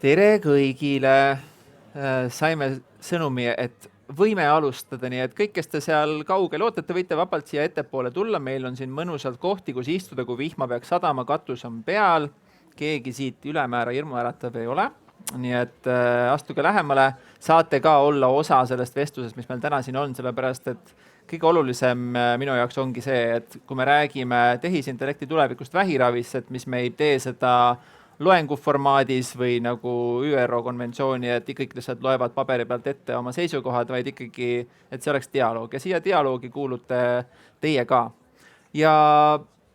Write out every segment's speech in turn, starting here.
Tere kõigile! Saime sõnumi, et võime alustada, nii et kõik, kes te seal kaugel ootate, võite vabalt siia ettepoole tulla. Meil on siin mõnusalt kohti, kus istuda, kui vihma peaks sadama, katus on peal. Keegi siit ülemäära hirmuäratav ei ole. Nii et astuge lähemale. Saate ka olla osa sellest vestlusest, mis meil täna siin on, sellepärast et kõige olulisem minu jaoks ongi see, et kui me räägime tehisintellekti tulevikust vähiravis, et mis me ei tee seda loenguformaadis või nagu ÜRO konventsiooni, et kõik lihtsalt loevad paberi pealt ette oma seisukohad, vaid ikkagi, et see oleks dialoog ja siia dialoogi kuulute teie ka. Ja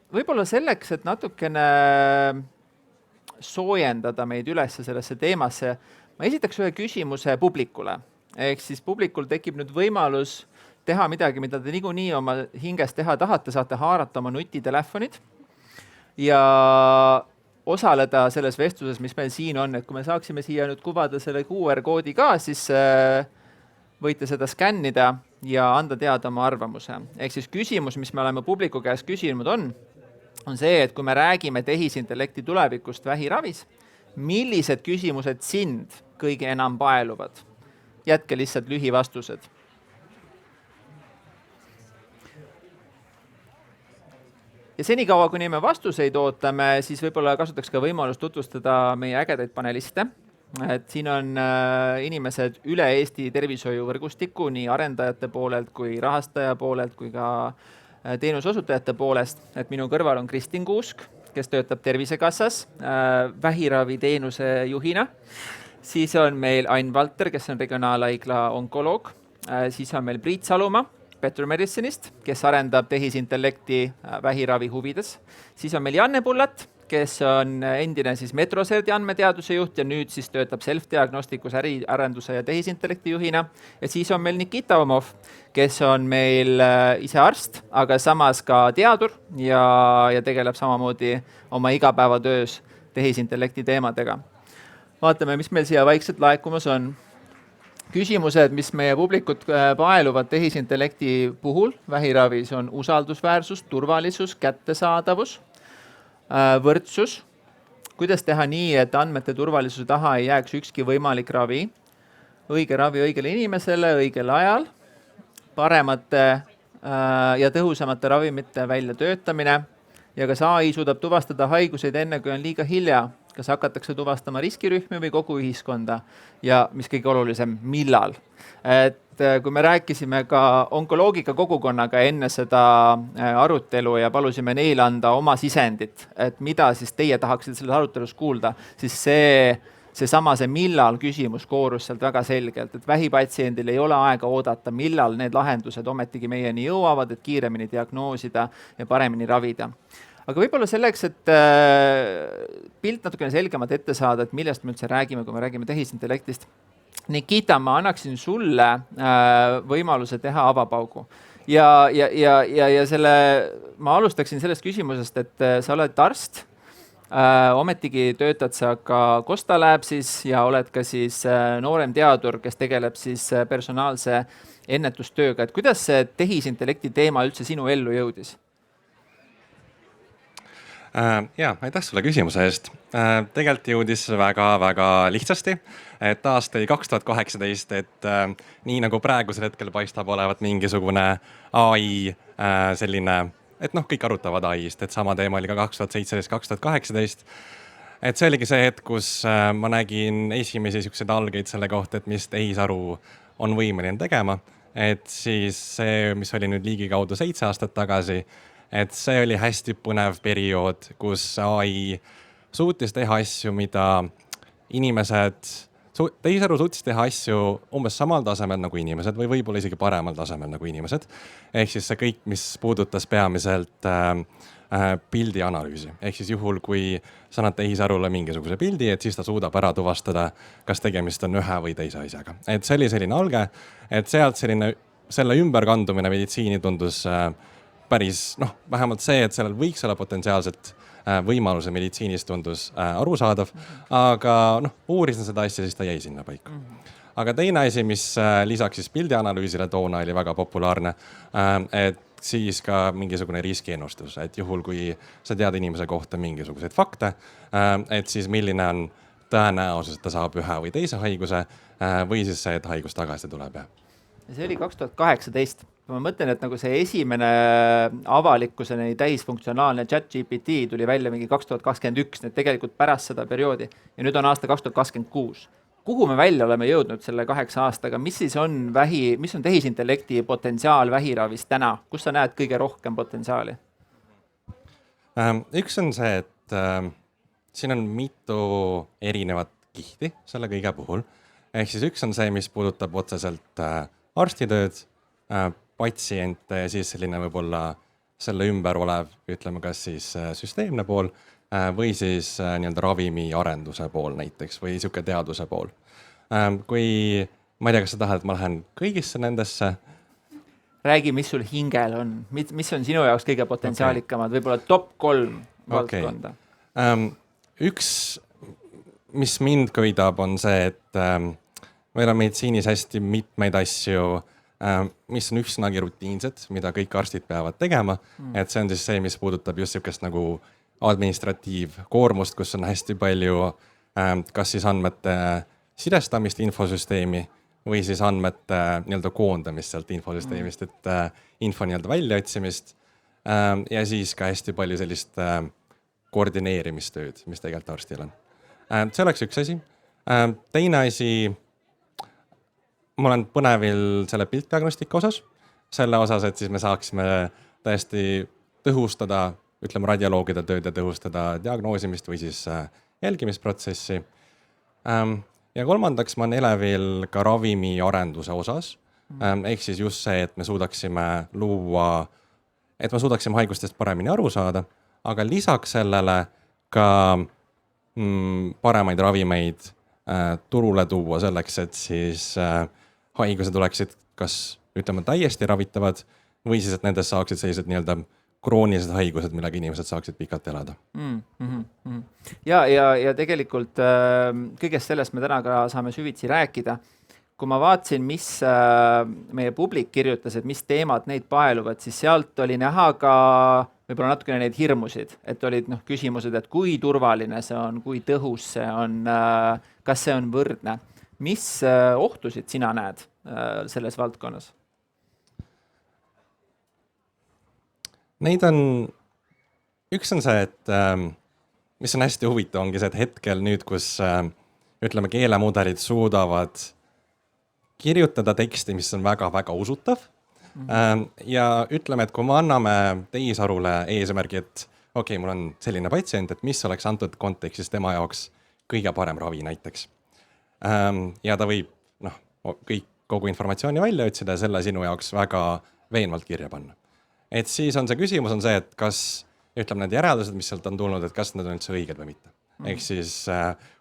võib-olla selleks, et natukene soojendada meid üles sellesse teemasse, ma esitaks ühe küsimuse publikule. Ehk siis publikul tekib nüüd võimalus teha midagi, mida te niikuinii oma hinges teha tahate, saate haarata oma nutitelefonid ja osaleda selles vestluses, mis meil siin on, et kui me saaksime siia nüüd kuvada selle QR-koodi ka, siis võite seda skännida ja anda teada oma arvamuse. Ehk siis küsimus, mis me oleme publiku käest küsinud on see, et kui me räägime tehisintellekti tulevikust vähiravis, millised küsimused sind kõige enam paeluvad? Jätke lihtsalt lühivastused. Ja senikaua, kuni me vastuseid ootame, siis võib-olla kasutaks ka võimalust tutvustada meie ägedaid paneliste. Et siin on inimesed üle Eesti tervishoiuvõrgustiku, nii arendajate poolelt kui rahastaja poolelt kui ka teenusosutajate poolest. Et minu kõrval on Kristin Kuusk, kes töötab Tervisekassas vähiraviteenuse juhina. Siis on meil Ain Valter, kes on regionaalhaigla onkoloog. Siis on meil Priit Salumaa Better Medicine'ist, kes arendab tehisintellekti vähiravi huvides. Siis on meil Janne Pullat, kes on endine siis Metroserti andmeteaduse juht ja nüüd siis töötab self-diagnostikus äriarenduse ja tehisintellekti juhina. Ja siis on meil Nikita Omov, kes on meil ise arst, aga samas ka teadur ja tegeleb samamoodi oma igapäevatöös tehisintellekti teemadega. Vaatame, mis meil siia vaikselt laekumas on. Küsimused, mis meie publikut paeluvad tehisintellekti puhul vähiravis on usaldusväärsus, turvalisus, kättesaadavus, võrdsus. Kuidas teha nii, et andmete turvalisuse taha ei jääks ükski võimalik ravi? Õige ravi õigele inimesele, õigel ajal, paremate ja tõhusamate ravimite väljatöötamine ja kas AI suudab tuvastada haiguseid enne, kui on liiga hilja? Kas hakatakse tuvastama riskirühmi või kogu ühiskonda ja mis kõige olulisem, millal? Et kui me rääkisime ka onkoloogika kogukonnaga enne seda arutelu ja palusime neil anda oma sisendit, et mida siis teie tahaksite selles arutelus kuulda, siis see millal küsimus koorus sealt väga selgelt, et vähipatsiendil ei ole aega oodata, millal need lahendused ometigi meieni jõuavad, et kiiremini diagnoosida ja paremini ravida. Aga võib-olla selleks, et pilt natukene selgemalt ette saada, et millest me üldse räägime, kui me räägime tehisintellektist. Nikita, ma annaksin sulle võimaluse teha avapaugu. Ja ma alustaksin sellest küsimusest, et sa oled arst, ometigi töötad sa ka Costa Labsis ja oled ka siis noorem teadur, kes tegeleb siis personaalse ennetustööga. Et kuidas see tehisintellekti teema üldse sinu ellu jõudis? Aitäh sulle küsimuse eest. Tegelikult jõudis väga lihtsasti, et aasta 2018, et nii nagu praegusel hetkel paistab olevat mingisugune AI selline, et kõik arutavad AI-st, et sama teema oli ka 2017-2018. Et see oligi see hetk, kus ma nägin esimesi selliseid algeid selle kohta, et mis tehisaru on võimeline tegema. Et siis see, mis oli nüüd ligikaudu 7 aastat tagasi, et see oli hästi põnev periood, kus AI suutis teha asju, mida tehisaru suutis teha asju umbes samal tasemel nagu inimesed või võib-olla isegi paremal tasemel nagu inimesed. Ehk siis see kõik, mis puudutas peamiselt pildi analüüsi. Ehk siis juhul, kui sa annad tehisarule mingisuguse pildi, et siis ta suudab ära tuvastada, kas tegemist on ühe või teise asjaga. Et see oli selline alge, et sealt selle ümberkandumine meditsiini tundus päris, vähemalt see, et sellel võiks olla potentsiaalselt võimaluse meditsiinis tundus arusaadav, aga uurisin seda asja, siis ta jäi sinna paika. Aga teine asi, mis lisaks siis pildianalüüsile toona oli väga populaarne, et siis ka mingisugune riskiennustus, et juhul kui sa tead inimese kohta mingisuguseid fakte, et siis milline on tõenäosus, et ta saab ühe või teise haiguse või siis see, et haigus tagasi tuleb. Ja see oli 2018. Ma mõtlen, et nagu see esimene avalikkuseni täisfunktsionaalne ChatGPT tuli välja mingi 2021, need tegelikult pärast seda perioodi ja nüüd on aasta 2026. Kuhu me välja oleme jõudnud selle 8 aastaga, mis siis on mis on tehisintellekti potentsiaal vähiravis täna, kus sa näed kõige rohkem potentsiaali? Üks on see, et siin on mitu erinevat kihti selle kõige puhul. Ehk siis üks on see, mis puudutab otseselt arstitööd, patsiente ja siis selline võib-olla selle ümber olev, ütleme kas siis süsteemne pool või siis nii-öelda ravimi arenduse pool näiteks või sihuke teaduse pool. Kui ma ei tea, kas sa tahad, et ma lähen kõigisse nendesse. Räägi, mis sul hingel on, mis on sinu jaoks kõige potentsiaalikamad, võib-olla top 3 valdkonda? Üks, mis mind köidab, on see, et meil on meditsiinis hästi mitmeid asju, mis on üksnagi rutiinsed, mida kõik arstid peavad tegema. Et see on siis see, mis puudutab just sihukest nagu administratiivkoormust, kus on hästi palju kas siis andmete sidestamist infosüsteemi või siis andmete nii-öelda koondamist sealt infosüsteemist, et info nii-öelda väljaotsimist ja siis ka hästi palju sellist koordineerimistööd, mis tegelikult arstil on. See oleks üks asi. Teine asi, ma olen põnevil selle piltdiagnostika osas, selle osas, et siis me saaksime täiesti tõhustada, ütleme radioloogide tööd ja tõhustada diagnoosimist või siis jälgimisprotsessi. Ja kolmandaks ma olen elevil ka ravimi arenduse osas. Ehk siis just see, et me suudaksime luua, et me suudaksime haigustest paremini aru saada, aga lisaks sellele ka paremaid ravimeid turule tuua selleks, et siis haigused oleksid kas ütleme täiesti ravitavad või siis, et nendest saaksid sellised nii-öelda kroonilised haigused, millega inimesed saaksid pikalt elada. Ja tegelikult kõigest sellest me täna ka saame süvitsi rääkida. Kui ma vaatsin, mis meie publik kirjutas, et mis teemad neid paeluvad, siis sealt oli näha ka võib-olla natukene neid hirmusid, et olid küsimused, et kui turvaline see on, kui tõhus see on, kas see on võrdne. Mis ohtusid sina näed selles valdkonnas? Neid on, üks on see, et mis on hästi huvitav, ongi see, et hetkel nüüd, kus ütleme keelemudelid suudavad kirjutada teksti, mis on väga-väga usutav ja ütleme, et kui me anname tehisarule eesmärgi, et okei, mul on selline patsient, et mis oleks antud kontekstis tema jaoks kõige parem ravi näiteks. Ja ta võib kogu informatsiooni välja otsida ja selle sinu jaoks väga veenvalt kirja panna. Et siis on see küsimus on see, et kas ütleme need järeldused, mis sealt on tulnud, et kas need on üldse õiged või mitte. Ehk siis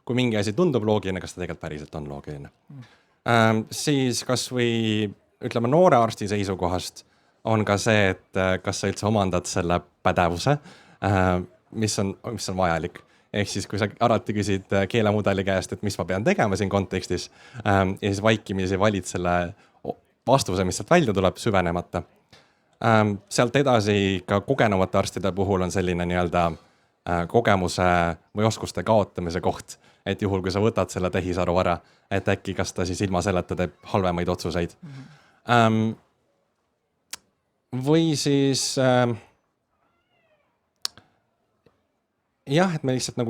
kui mingi asi tundub loogiline, kas ta tegelikult päriselt on loogiline. Siis kas või ütleme noore arsti seisukohast on ka see, et kas sa üldse omandad selle pädevuse, mis on vajalik. Ehk siis kui sa alati küsid keelemudeli käest, et mis ma pean tegema siin kontekstis ja siis vaikimisi valid selle vastuse, mis sealt välja tuleb süvenemata. Sealt edasi ka kogenumate arstide puhul on selline nii-öelda kogemuse või oskuste kaotamise koht, et juhul, kui sa võtad selle tehisaru ära, et äkki kas ta siis ilma selleta teeb halvemaid otsuseid. Või siis jah, et me lihtsalt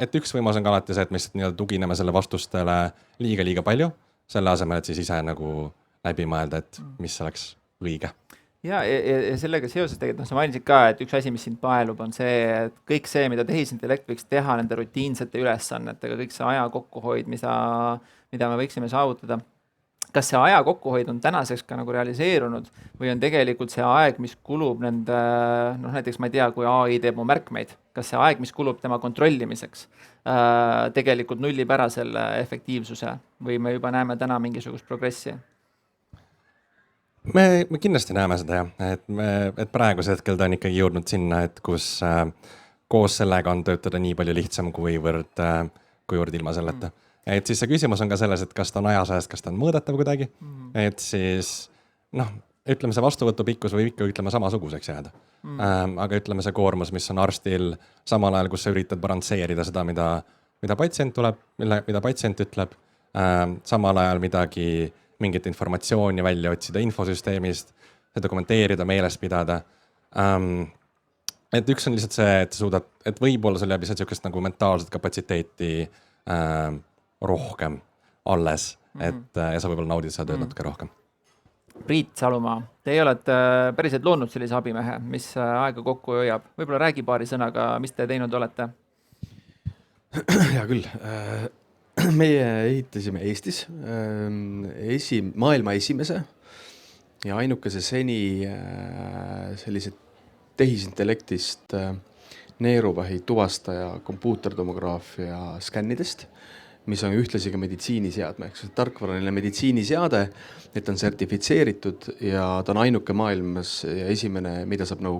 et üks võimalus on ka alati see, et me lihtsalt nii-öelda tugineme selle vastustele liiga palju, selle asemel, et siis ise läbi mõelda, et mis oleks õige. Ja sellega seoses tegelikult sa mainisid ka, et üks asi, mis sind paelub, on see, et kõik see, mida tehisintellekt võiks teha nende rutiinsete ülesannetega, kõik see aja kokkuhoid, mida me võiksime saavutada. Kas see aja kokkuhoid on tänaseks ka realiseerunud või on tegelikult see aeg, mis kulub nende, näiteks ma ei tea, kui AI teeb mu märkmeid, kas see aeg, mis kulub tema kontrollimiseks, tegelikult nullib ära selle efektiivsuse või me juba näeme täna mingisugust progressi? Me kindlasti näeme seda jah, et praeguse hetkel ta on ikkagi jõudnud sinna, et kus koos sellega on töötada nii palju lihtsam kuivõrd ilma selleta. Et siis see küsimus on ka selles, et kas ta on ajasajast, kas ta on mõõdetav kuidagi, et siis ütleme see vastuvõtu pikkus või ikka ütleme samasuguseks jääda. Aga ütleme see koormus, mis on arstil samal ajal, kus sa üritad balansseerida seda, mida mida patsient ütleb, samal ajal mingit informatsiooni välja otsida infosüsteemist, seda kommenteerida, meeles pidada. Et üks on lihtsalt see, et suudad, et võib-olla sul jääb lihtsalt niisugust nagu mentaalset kapatsiteeti rohkem alles, et ja sa võib-olla naudid seda tööd natuke rohkem. Priit Salumaa, teie olete päriselt loonud sellise abimehe, mis aega kokku hoiab. Võib-olla räägi paari sõnaga, mis te teinud olete? Hea küll. Meie ehitasime Eestis maailma esimese ja ainukese seni sellise tehisintellektist neeruvähi tuvastaja kompuutertomograafia skännidest, mis on ühtlasi ka meditsiiniseadme, tarkvaraline meditsiiniseade, et on sertifitseeritud ja ta on ainuke maailmas ja esimene, mida saab nagu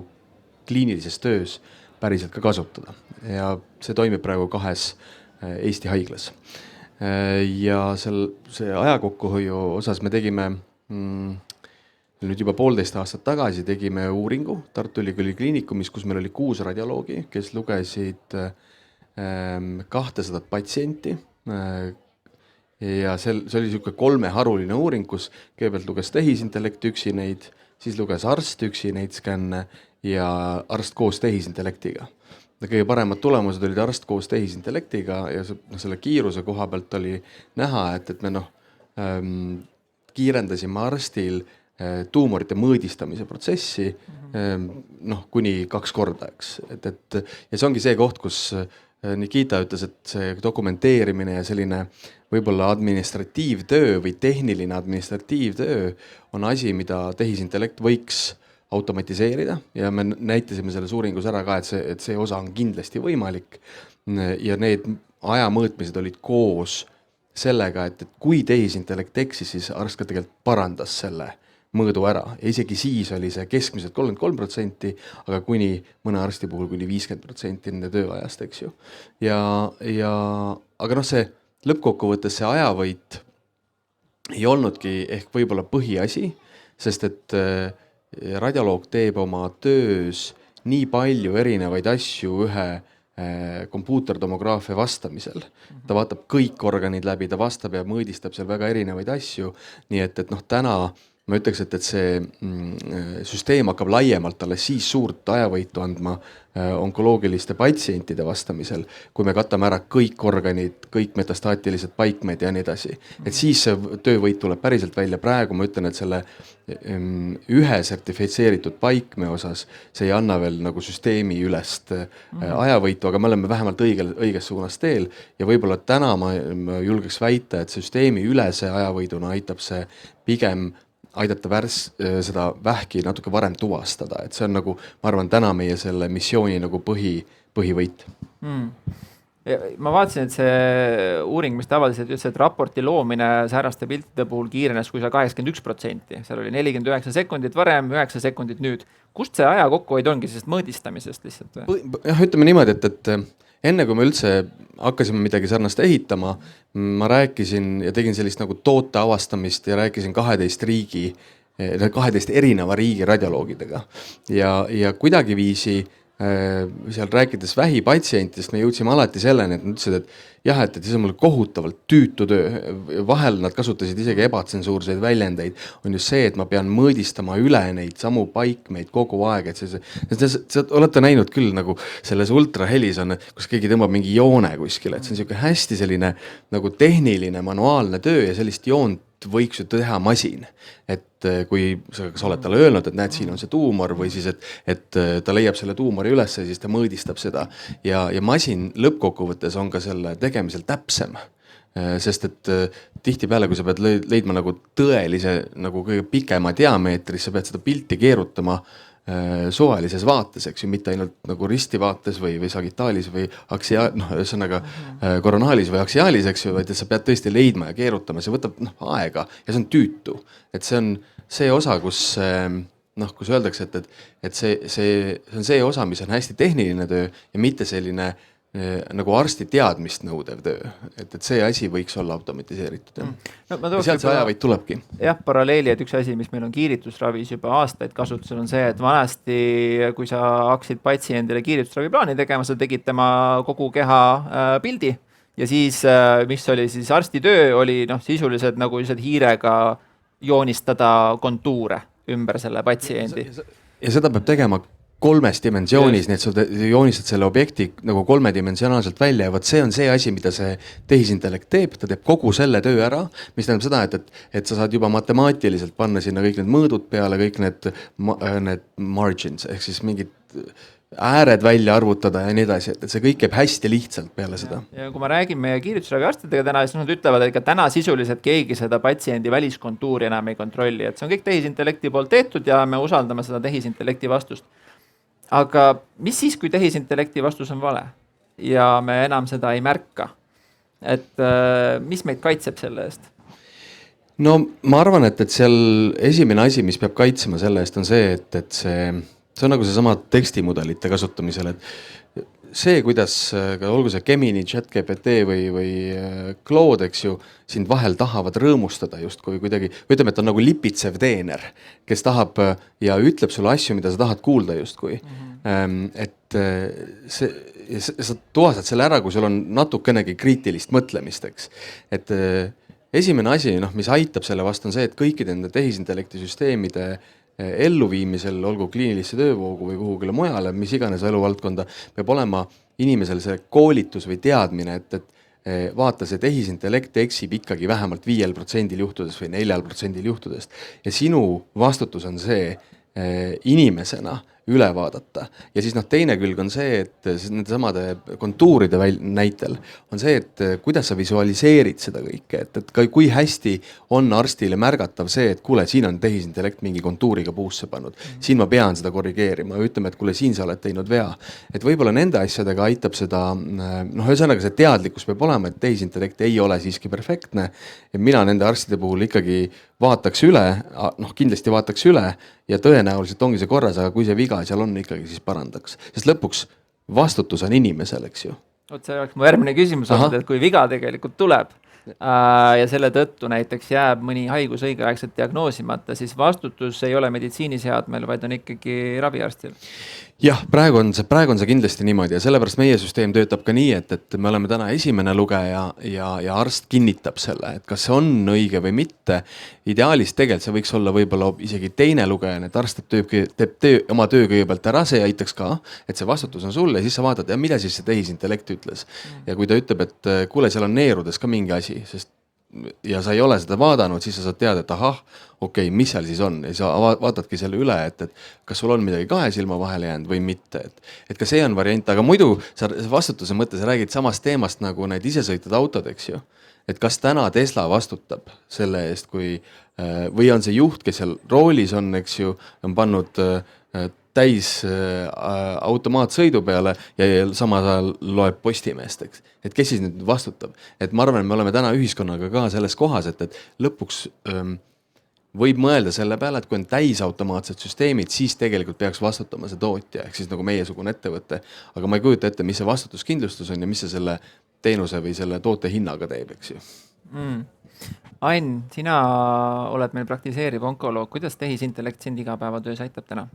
kliinilises töös päriselt ka kasutada. Ja see toimib praegu 2 Eesti haiglas. Ja see ajakokkuhoiu osas me tegime nüüd juba 1,5 aastat tagasi tegime uuringu Tartu Ülikooli kliinikumis, kus meil oli 6 radioloogi, kes lugesid 200 patsienti. Ja see oli niisugune 3-haruline uuring, kus kõigepealt luges tehisintellekt üksi neid, siis luges arst üksi neid skänne ja arst koos tehisintellektiga. Kõige paremad tulemused olid arst koos tehisintellektiga ja selle kiiruse koha pealt oli näha, et me kiirendasime arstil tuumorite mõõdistamise protsessi kuni 2 korda, eks. Ja see ongi see koht, kus Nikita ütles, et see dokumenteerimine ja selline võib-olla administratiivtöö või tehniline administratiivtöö on asi, mida tehisintellekt võiks automatiseerida ja me näitasime selles uuringus ära ka, et see osa on kindlasti võimalik ja need ajamõõtmised olid koos sellega, et kui tehisintellekt eksis, siis arst ka tegelikult parandas selle mõõdu ära. Ja isegi siis oli see keskmiselt 33%, aga kuni mõne arsti puhul kuni 50% nende tööajast, eks ju. Aga see lõppkokkuvõttes see ajavõit ei olnudki ehk võib-olla põhiasi, sest et radioloog teeb oma töös nii palju erinevaid asju ühe kompuutertomograafia vastamisel. Ta vaatab kõik organid läbi, ta vastab ja mõõdistab seal väga erinevaid asju, nii et täna ma ütleks, et see süsteem hakkab laiemalt alles siis suurt ajavõitu andma onkoloogiliste patsientide vastamisel, kui me katame ära kõik organid, kõik metastaatilised paikmed ja nii edasi. Et siis see töövõit tuleb päriselt välja. Praegu ma ütlen, et selle ühe sertifitseeritud paikme osas see ei anna veel nagu süsteemi ülest ajavõitu, aga me oleme vähemalt õiges suunas teel ja võib-olla täna ma julgeks väita, et süsteemi ülese ajavõiduna aitab see pigem aidata seda vähki natuke varem tuvastada, et see on nagu, ma arvan, täna meie selle missiooni nagu põhivõit. Ma vaatasin, et see uuring, mis te avaldasite, ütles, et raporti loomine sääraste piltide puhul kiirenes kui 81%. Seal oli 49 sekundit varem, 9 sekundit nüüd. Kust see aja kokkuhoid ongi, sest mõõdistamisest lihtsalt? Ütleme niimoodi, et enne kui me üldse hakkasime midagi sarnast ehitama, ma rääkisin ja tegin sellist nagu toote avastamist ja rääkisin 12 erineva riigi radioloogidega ja kuidagiviisi seal rääkides vähipatsientidest me jõudsime alati selleni, et nad ütlesid, et jah, et see on mul kohutavalt tüütu töö. Vahel nad kasutasid isegi ebatsensuurseid väljendeid. On just see, et ma pean mõõdistama üle neid samu paikmeid kogu aeg. Sa olete näinud küll nagu selles ultrahelis on, kus keegi tõmbab mingi joone kuskile. Et see on selline hästi selline nagu tehniline manuaalne töö ja sellist joont võiks ju teha masin. Et kui sa oled talle öelnud, et näed, siin on see tuumor või siis, et ta leiab selle tuumori üles ja siis ta mõõdistab seda. Ja masin lõppkokkuvõttes on ka selle tegemisel täpsem. Sest et tihtipeale, kui sa pead leidma nagu tõelise nagu kõige pikema diameetris, sa pead seda pilti keerutama suvalises vaates, eks ju, mitte ainult nagu ristivaates või sagitaalis või ühesõnaga koronaalis või aksiaalis, eks ju, vaid et sa pead tõesti leidma ja keerutama, see võtab aega ja see on tüütu. Et see on see osa, kus öeldakse, et see on see osa, mis on hästi tehniline töö ja mitte selline nagu arsti teadmist nõudev töö. Et see asi võiks olla automatiseeritud. Ja sealt see ajavõit tulebki. Jah, paralleeli, et üks asi, mis meil on kiiritusravis juba aastaid kasutusel, on see, et vanasti, kui sa hakkasid patsiendile kiiritusravi plaani tegema, sa tegid tema kogu keha pildi, ja siis, mis oli siis arsti töö, oli sisuliselt nagu lihtsalt hiirega joonistada kontuure ümber selle patsiendi. Ja seda peab tegema 3 dimensioonis, nii et sa joonistad selle objekti nagu 3-dimensionaalselt välja ja võt see on see asi, mida see tehisintellekt teeb, ta teeb kogu selle töö ära, mis tähendab seda, et sa saad juba matemaatiliselt panna sinna kõik need mõõdud peale, kõik need margins ehk siis mingid ääred välja arvutada ja nii edasi, et see kõik käib hästi lihtsalt peale seda. Ja kui ma räägin meie kiiritusraviarstidega täna, siis nad ütlevad, et ka täna sisuliselt keegi seda patsiendi väliskontuuri enam ei kontrolli, et see on kõik tehisintellekti poolt tehtud ja me usaldame seda tehisintellekti vastust. Aga mis siis, kui tehisintellekti vastus on vale ja me enam seda ei märka? Et mis meid kaitseb selle eest? No ma arvan, et seal esimene asi, mis peab kaitsema selle eest on see, et see on nagu seesama tekstimudelite kasutamisel, et see, kuidas olgu see Gemini, ChatGPT või Claude, eks ju, sind vahel tahavad rõõmustada justkui kuidagi, ütleme, et on nagu lipitsev teener, kes tahab ja ütleb sulle asju, mida sa tahad kuulda justkui. Et sa tuvastad selle ära, kui sul on natukenegi kriitilist mõtlemist, eks. Et esimene asi, mis aitab selle vastu on see, et kõikide nende tehisintellekti süsteemide elluviimisel, olgu kliinilisse töövoogu või kuhugile mujale, mis iganes eluvaldkonda, peab olema inimesel see koolitus või teadmine, et vaata, see tehisintellekt eksib ikkagi vähemalt 5% juhtudest või 4% juhtudest. Ja sinu vastutus on see inimesena üle vaadata. Ja siis teine külg on see, et nende samade kontuuride näitel on see, et kuidas sa visualiseerid seda kõike, et kui hästi on arstile märgatav see, et kuule, siin on tehisintellekt mingi kontuuriga puusse pannud. Siin ma pean seda korrigeerima ja ütleme, et kuule, siin sa oled teinud vea. Et võib-olla nende asjadega aitab seda, ühesõnaga see teadlikkus peab olema, et tehisintellekt ei ole siiski perfektne. Ja mina nende arstide puhul ikkagi vaataks üle, kindlasti vaataks üle ja tõenäoliselt ongi see korras, aga kui see viga seal on ikkagi, siis parandaks. Sest lõpuks vastutus on inimesel, eks ju. See oleks mu järgmine küsimus olnud, et kui viga tegelikult tuleb ja selle tõttu näiteks jääb mõni haigus õigeaegselt diagnoosimata, siis vastutus ei ole meditsiiniseadmel, vaid on ikkagi raviarstil. Jah, praegu on see kindlasti niimoodi ja sellepärast meie süsteem töötab ka nii, et me oleme täna esimene lugeja ja arst kinnitab selle, et kas see on õige või mitte. Ideaalis tegelikult see võiks olla võib-olla isegi teine lugeja, et arst teeb oma töö kõigepealt ära, see aitaks ka, et see vastutus on sulle ja siis sa vaatad, ja mida siis see tehisintellekt ütles. Ja kui ta ütleb, et kuule, seal on neerudes ka mingi asi, sest ja sa ei ole seda vaadanud, siis sa saad teada, et ahah, okei, mis seal siis on ja sa vaatadki selle üle, et kas sul on midagi kahe silma vahele jäänud või mitte, et ka see on variant, aga muidu sa vastutuse mõttes räägid samast teemast nagu need isesõitvad autod, eks ju, et kas täna Tesla vastutab selle eest, või on see juht, kes seal roolis on, eks ju, on pannud täis automaatsõidu peale ja samas ajal loeb Postimeest, eks. Et kes siis nüüd vastutab? Et ma arvan, me oleme täna ühiskonnaga ka selles kohas, et lõpuks võib mõelda selle peale, et kui on täisautomaatsed süsteemid, siis tegelikult peaks vastutama see tootja, ehk siis nagu meiesugune ettevõte. Aga ma ei kujuta ette, mis see vastutuskindlustus on ja mis see selle teenuse või selle toote hinnaga teeb, eks ju. Ain, sina oled meil praktiseeriv onkoloog. Kuidas tehisintellekt sind igapäevatöös aitab täna?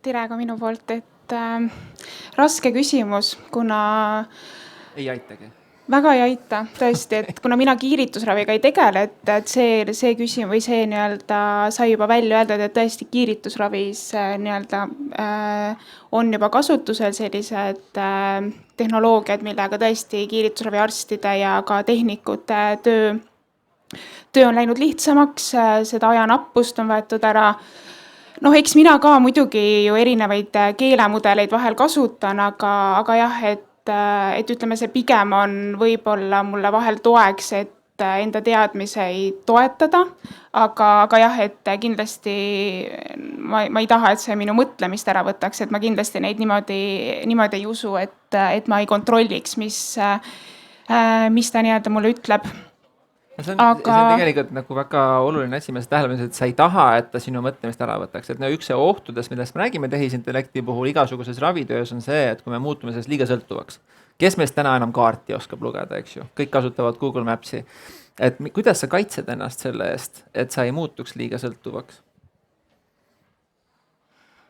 Tere ka minu poolt, et raske küsimus, kuna ei aitagi. Väga ei aita, tõesti, et kuna mina kiiritusraviga ei tegele, et see küsimus või see sai juba välja öeldud, et tõesti kiiritusravis on juba kasutusel sellised tehnoloogiad, millega tõesti kiiritusraviarstide ja ka tehnikute töö on läinud lihtsamaks, seda ajanappust on võetud ära. Eks mina ka muidugi ju erinevaid keelemudeleid vahel kasutan, aga jah, et ütleme, see pigem on võib-olla mulle vahel toeks, et enda teadmisi toetada, aga jah, et kindlasti ma ei taha, et see minu mõtlemist ära võtaks, et ma kindlasti neid niimoodi ei usu, et ma ei kontrolliks, mis ta mulle ütleb. See on tegelikult nagu väga oluline asi, mis tähelepanu, et sa ei taha, et ta sinu mõtlemist ära võtaks. Et üks see ohtudest, millest me räägime tehisintellekti puhul igasuguses ravitöös on see, et kui me muutume sellest liiga sõltuvaks. Kes meist täna enam kaarti oskab lugeda, eks ju? Kõik kasutavad Google Mapsi. Et kuidas sa kaitsed ennast selle eest, et sa ei muutuks liiga sõltuvaks?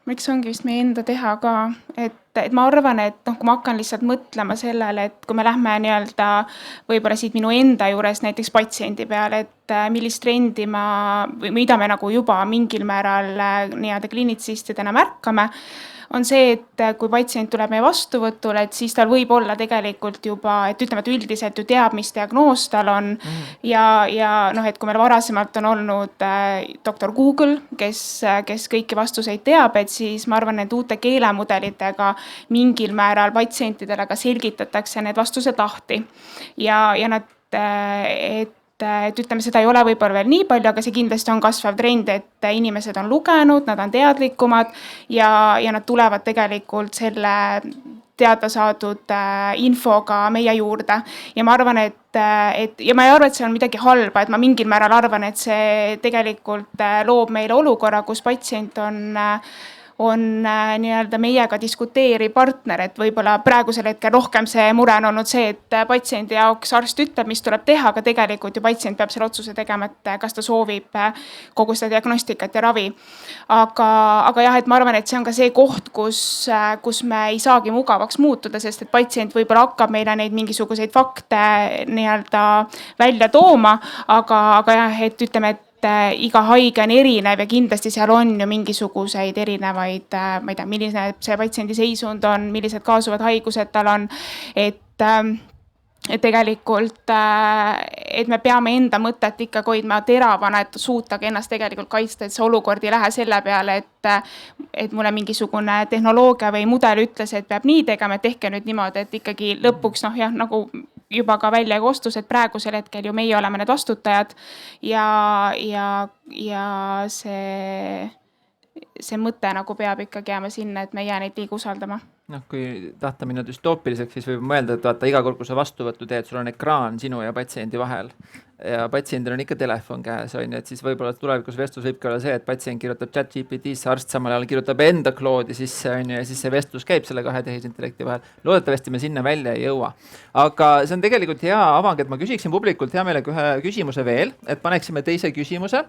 Miks ongi vist meie enda teha ka, et et ma arvan, et noh, kui ma hakkan lihtsalt mõtlema sellele, et kui me lähme nii-öelda võib-olla siit minu enda juures näiteks patsiendi peale, et millist trendi või mida me nagu juba mingil määral nii-öelda kliinitsistidena märkame, on see, et kui patsient tuleb meie vastuvõtule, et siis tal võib olla tegelikult juba, et ütleme, et üldiselt ju teab, mis diagnoos tal on ja noh, et kui meil varasemalt on olnud doktor Google, kes kõiki vastuseid teab, et siis ma arvan, et uute keelemudelitega mingil määral patsientidele ka selgitatakse need vastused lahti ja nad, et ütleme, seda ei ole võib-olla veel nii palju, aga see kindlasti on kasvav trend, et inimesed on lugenud, nad on teadlikumad ja nad tulevad tegelikult selle teada saadud infoga meie juurde. Ja ma arvan, ja ma ei arva, et see on midagi halba, et ma mingil määral arvan, et see tegelikult loob meile olukorra, kus patsient on nii-öelda meiega diskuteeriv partner, et võib-olla praegusel hetkel rohkem see mure on olnud see, et patsiendi jaoks arst ütleb, mis tuleb teha, aga tegelikult ju patsient peab selle otsuse tegema, et kas ta soovib kogu seda diagnostikat ja ravi. Aga jah, et ma arvan, et see on ka see koht, kus me ei saagi mugavaks muutuda, sest et patsient võib-olla hakkab meile neid mingisuguseid fakte nii-öelda välja tooma, aga jah, et ütleme, et iga haige on erinev ja kindlasti seal on ju mingisuguseid erinevaid, ma ei tea, milline see patsiendi seisund on, millised kaasuvad haigused tal on, et tegelikult, et me peame enda mõtet ikka hoidma teravana, et suutagi ennast tegelikult kaitsta, et see olukord ei lähe selle peale, et mulle mingisugune tehnoloogia või mudel ütles, et peab nii tegema, et tehke nüüd niimoodi, et ikkagi lõpuks noh, jah, nagu juba ka välja kostus, et praegusel hetkel ju meie oleme need vastutajad ja see mõte nagu peab ikkagi jääma sinna, et me ei jää neid liiga usaldama. Noh, kui tahta minna düstoopiliseks, siis võib mõelda, et vaata, iga kord, kui sa vastuvõttu teed, sul on ekraan sinu ja patsiendi vahel ja patsiendil on ikka telefon käes, on ju, et siis võib-olla tulevikus vestlus võibki olla see, et patsient kirjutab ChatGPT-sse, arst samal ajal kirjutab enda kloodi sisse, on ju, ja siis see vestlus käib selle kahe tehisintellekti vahel. Loodetavasti me sinna välja ei jõua. Aga see on tegelikult hea avang, et ma küsiksin publikult hea meelega ühe küsimuse veel, et paneksime teise küsimuse.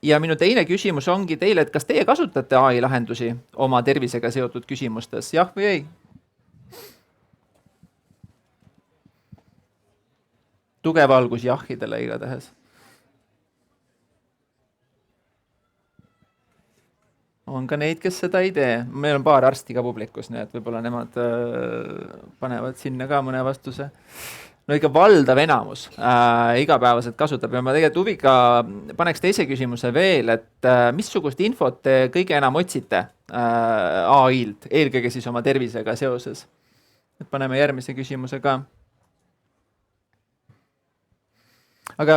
Ja minu teine küsimus ongi teile, et kas teie kasutate AI lahendusi oma tervisega seotud küsimustes, jah või ei? Tugev algus jahidele igatahes. On ka neid, kes seda ei tee. Meil on paar arsti ka publikus, nii et võib-olla nemad panevad sinna ka mõne vastuse. No ikka valdav enamus igapäevaselt kasutab ja ma tegelikult huviga paneks teise küsimuse veel, et missugust infot te kõige enam otsite AI-lt, eelkõige siis oma tervisega seoses? Et paneme järgmise küsimuse ka. Aga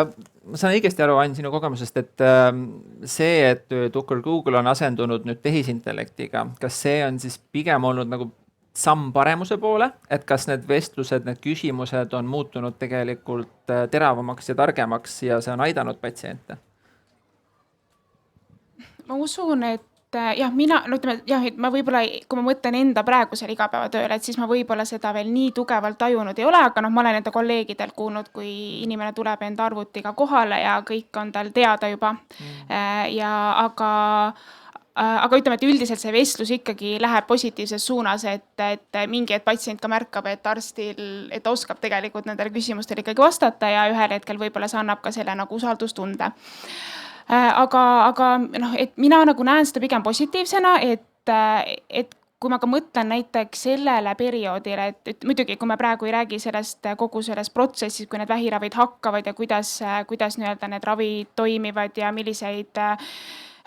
ma saan õigesti aru, Ain, sinu kogemusest, et see, et doktor Google on asendunud nüüd tehisintellektiga, kas see on siis pigem olnud nagu samm paremuse poole, et kas need vestlused, need küsimused on muutunud tegelikult teravamaks ja targemaks ja see on aidanud patsiente? Ma usun, et jah, et ma võib-olla, kui ma mõtlen enda praegusel igapäevatööle, et siis ma võib-olla seda veel nii tugevalt tajunud ei ole, aga ma olen enda kolleegidelt kuulnud, kui inimene tuleb enda arvutiga kohale ja kõik on tal teada juba. Aga ütleme, et üldiselt see vestlus ikkagi läheb positiivses suunas, et mingi patsient ka märkab, et arstil, et ta oskab tegelikult nendele küsimustele ikkagi vastata ja ühel hetkel võib-olla see annab ka selle nagu usaldustunde. Aga noh, et mina nagu näen seda pigem positiivsena, et kui ma ka mõtlen näiteks sellele perioodile, et muidugi, kui me praegu ei räägi kogu sellest protsessis, kui need vähiravid hakkavad ja kuidas nii-öelda need ravid toimivad ja milliseid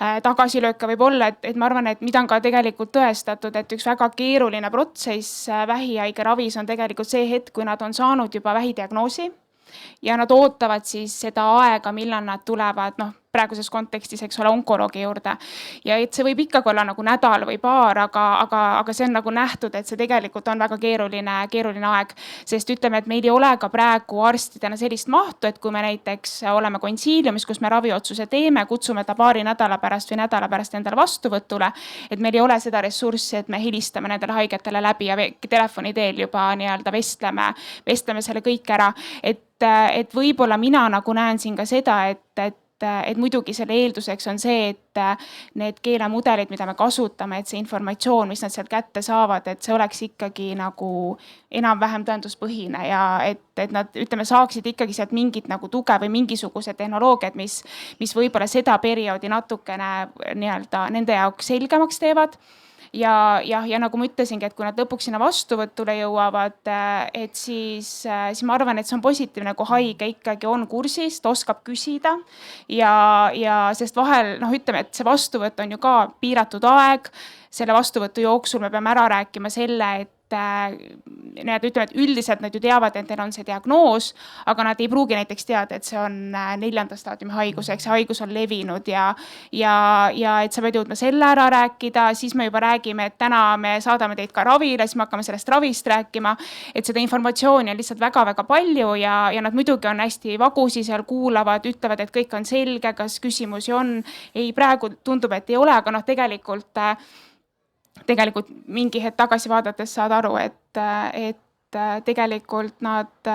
tagasilööke võib olla, et ma arvan, et mida on ka tegelikult tõestatud, et üks väga keeruline protsess vähihaige ravis on tegelikult see hetk, kui nad on saanud juba vähidiagnoosi ja nad ootavad siis seda aega, millal nad tulevad, praeguses kontekstis, eks ole, onkoloogi juurde. Ja et see võib ikkagi olla nagu nädal või paar, aga see on nagu nähtud, et see tegelikult on väga keeruline aeg, sest ütleme, et meil ei ole ka praegu arstidena sellist mahtu, et kui me näiteks oleme konsiiliumis, kus me raviotsuse teeme, kutsume ta paari nädala pärast või nädala pärast endale vastuvõtule, et meil ei ole seda ressurssi, et me helistame nendele haigetele läbi ja telefoni teel juba nii-öelda vestleme selle kõik ära, et võib-olla mina nagu näen siin ka seda, et et muidugi selle eelduseks on see, et need keelemudelid, mida me kasutame, et see informatsioon, mis nad sealt kätte saavad, et see oleks ikkagi nagu enam-vähem tõenduspõhine ja et nad, ütleme, saaksid ikkagi sealt mingit nagu tuge või mingisugused tehnoloogiad, mis võib-olla seda perioodi natukene nii-öelda nende jaoks selgemaks teevad. Ja nagu ma ütlesingi, et kui nad lõpuks sinna vastuvõtule jõuavad, et siis ma arvan, et see on positiivne, kui haige ikkagi on kursis, ta oskab küsida ja sest vahel, ütleme, et see vastuvõtt on ju ka piiratud aeg, selle vastuvõtu jooksul me peame ära rääkima selle, et need ütleme, et üldiselt nad ju teavad, et neil on see diagnoos, aga nad ei pruugi näiteks teada, et see on 4. staadiumi haigus, eks see haigus on levinud ja et sa pead jõudma selle ära rääkida, siis me juba räägime, et täna me saadame teid ka ravile, siis me hakkame sellest ravist rääkima, et seda informatsiooni on lihtsalt väga-väga palju ja nad muidugi on hästi vagusi seal, kuulavad, ütlevad, et kõik on selge, kas küsimusi on, ei, praegu tundub, et ei ole, aga tegelikult mingi hetk tagasi vaadates saad aru, et tegelikult nad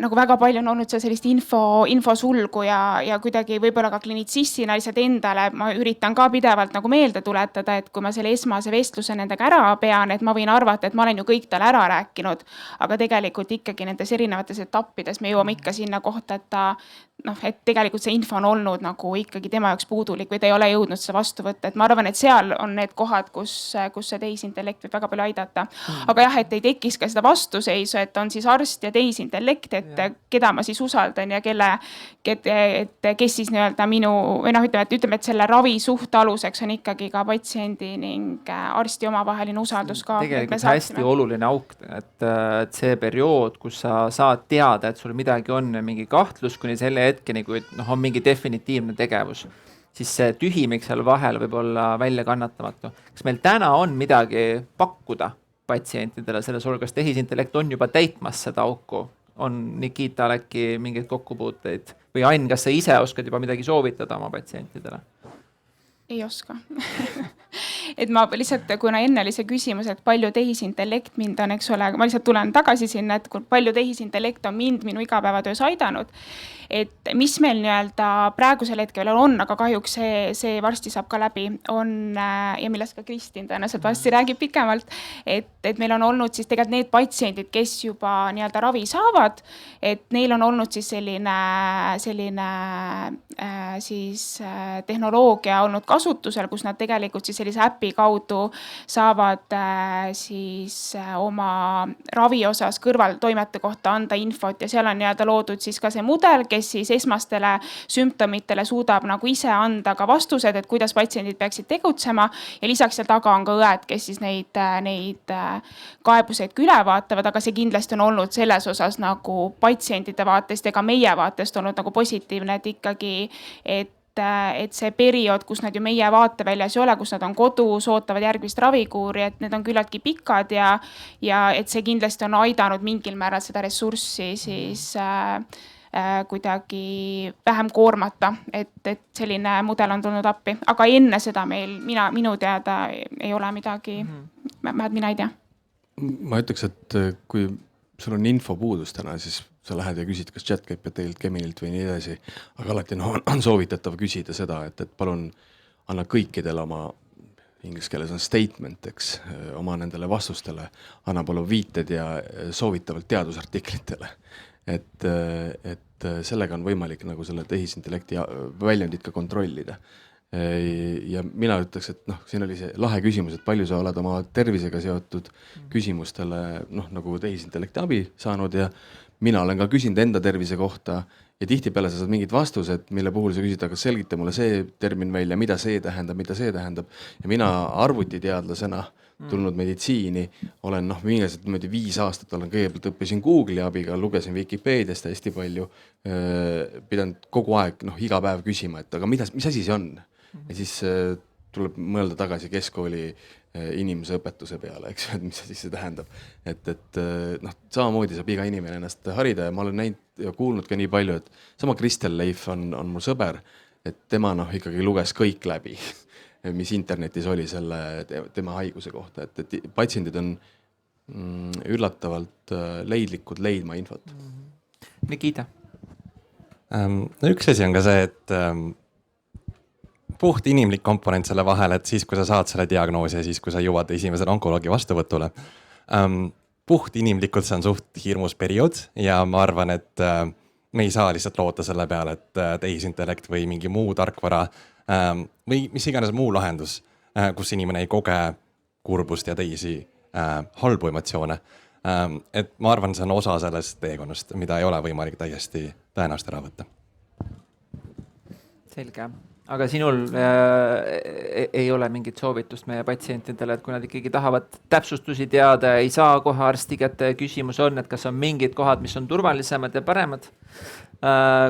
nagu väga palju on olnud sellist infosulgu ja kuidagi võib-olla ka klinitsistina lihtsalt endale ma üritan ka pidevalt nagu meelde tuletada, et kui ma selle esmase vestluse nendega ära pean, et ma võin arvata, et ma olen ju kõik talle ära rääkinud, aga tegelikult ikkagi nendes erinevates etappides me jõuame ikka sinna kohta, et tegelikult see info on olnud nagu ikkagi tema jaoks puudulik või ta ei ole jõudnud seda vastu võtta, et ma arvan, et seal on need kohad, kus see tehisintellekt võib väga palju aidata. Aga jah, et ei tekkis ka seda vastuseisu, et on siis arst ja tehisintellekt, et keda ma siis usaldan ja kes siis nii-öelda minu, või ütleme, et selle ravi suhte aluseks on ikkagi ka patsiendi ning arsti omavaheline usaldus ka. Tegelikult hästi oluline auk, et see periood, kus sa saad teada, et sul midagi on mingi kahtlus kuni selle hetkeni, kui on mingi definitiivne tegevus, siis see tühimik seal vahel võib olla välja kannatamatu. Kas meil täna on midagi pakkuda patsientidele selles olukorras, tehisintellekt on juba täitmas seda auku? On Nikital äkki mingeid kokkupuuteid? Või Ain, kas sa ise oskad juba midagi soovitada oma patsientidele? Ei oska. Et ma lihtsalt, kuna enne oli see küsimus, et palju tehisintellekt mind on, eks ole, ma lihtsalt tulen tagasi sinna, et kui palju tehisintellekt on mind minu igapäevatöös aidanud, et mis meil nii-öelda praegusel hetkel on, aga kahjuks see varsti saab ka läbi, on, ja millest ka Kristin tõenäoliselt varsti räägib pikemalt, et meil on olnud siis tegelikult need patsiendid, kes juba nii-öelda ravi saavad, et neil on olnud siis selline siis tehnoloogia olnud kasutusel, kus nad tegelikult siis sellise äpi kaudu saavad siis oma ravi osas kõrvaltoimete kohta anda infot ja seal on nii-öelda loodud siis ka see mudel, kes siis esmastele sümptomitele suudab nagu ise anda ka vastused, et kuidas patsiendid peaksid tegutsema ja lisaks seal taga on ka õed, kes siis neid kaebuseid üle vaatavad, aga see kindlasti on olnud selles osas nagu patsientide vaatest ja ka meie vaatest olnud nagu positiivne, et ikkagi, et see periood, kus nad ju meie vaateväljas ei ole, kus nad on kodus, ootavad järgmist ravikuuri, et need on küllaltki pikad ja et see kindlasti on aidanud mingil määral seda ressurssi siis kuidagi vähem koormata, et selline mudel on tulnud appi, aga enne seda meil, minu teada ei ole midagi, vähemalt mina ei tea. Ma ütleks, et kui sul on infopuudus täna, siis sa lähed ja küsid, kas chat käib teilt, Geminilt või nii edasi, aga alati on soovitatav küsida seda, et palun anna kõikidele oma, inglise keeles on statement, eks, oma nendele vastustele, anna palun viited ja soovitavalt teadusartiklitele. Et sellega on võimalik nagu selle tehisintellekti väljundit ka kontrollida. Ja mina ütleks, et siin oli see lahe küsimus, et palju sa oled oma tervisega seotud küsimustele nagu tehisintellekti abi saanud ja mina olen ka küsinud enda tervise kohta ja tihtipeale sa saad mingid vastused, mille puhul sa küsid, aga selgita mulle see termin välja, mida see tähendab. Ja mina arvutiteadlasena tulnud meditsiini, olen mingisugused 5 aastat olen kõigepealt õppisin Google'i abiga, lugesin Wikipeediast hästi palju, pidanud kogu aeg iga päev küsima, et aga mis asi see on? Ja siis tuleb mõelda tagasi keskkooli inimese õpetuse peale, eks, et mis siis see tähendab. Et samamoodi saab iga inimene ennast harida ja ma olen näinud ja kuulnud ka nii palju, et sama Kristel Leif on mul sõber, et tema ikkagi luges kõik läbi, mis internetis oli tema haiguse kohta, et patsiendid on üllatavalt leidlikud leidma infot. Nikita? No üks asi on ka see, et puht inimlik komponent selle vahel, et siis, kui sa saad selle diagnoosi ja siis, kui sa jõuad esimesele onkoloogi vastuvõtule. Puht inimlikult see on suht hirmus periood ja ma arvan, et me ei saa lihtsalt loota selle peale, et tehisintellekt või mingi muu tarkvara või mis iganes muu lahendus, kus inimene ei koge kurbust ja teisi halbu emotsioone. Et ma arvan, see on osa sellest teekonnast, mida ei ole võimalik täiesti tõenäoliselt ära võtta. Selge. Aga sinul ei ole mingit soovitust meie patsientidele, et kui nad ikkagi tahavad täpsustusi teada, ei saa kohe arsti kätte, küsimus on, et kas on mingid kohad, mis on turvalisemad ja paremad,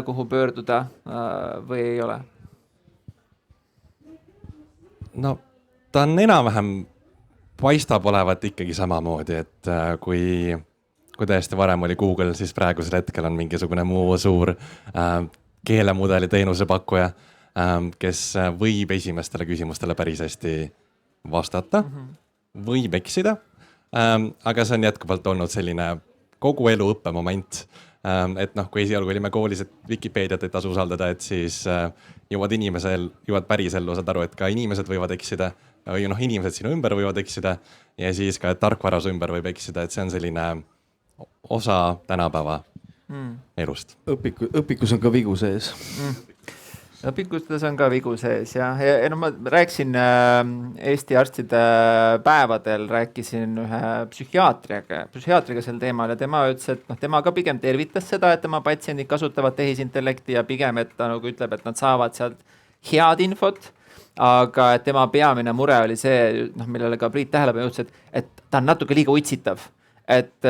kuhu pöörduda või ei ole? No ta on enam-vähem paistab olevat ikkagi samamoodi, et kui täiesti varem oli Google, siis praegusel hetkel on mingisugune muu suur keelemudeli teenuse pakkuja, kes võib esimestele küsimustele päris hästi vastata, võib eksida, aga see on jätkuvalt olnud selline kogu elu õppemoment, et kui esialgu olime koolis, et Vikipeediat ei tasu usaldada, et siis jõuad päris ellu, saad aru, et ka inimesed võivad eksida, või inimesed sinu ümber võivad eksida ja siis ka tarkvara su ümber võib eksida, et see on selline osa tänapäeva elust. Õpikus on ka vigu sees. Õpikustes on ka vigu sees ja ma rääkisin Eesti arstide päevadel, rääkisin ühe psühhiaatriga sel teemal ja tema ütles, et tema ka pigem tervitas seda, et tema patsiendid kasutavad tehisintellekti ja pigem, et ta nagu ütleb, et nad saavad sealt head infot, aga et tema peamine mure oli see, millele ka Priit tähelepanu juhtis, et ta on natuke liiga utsitav. Et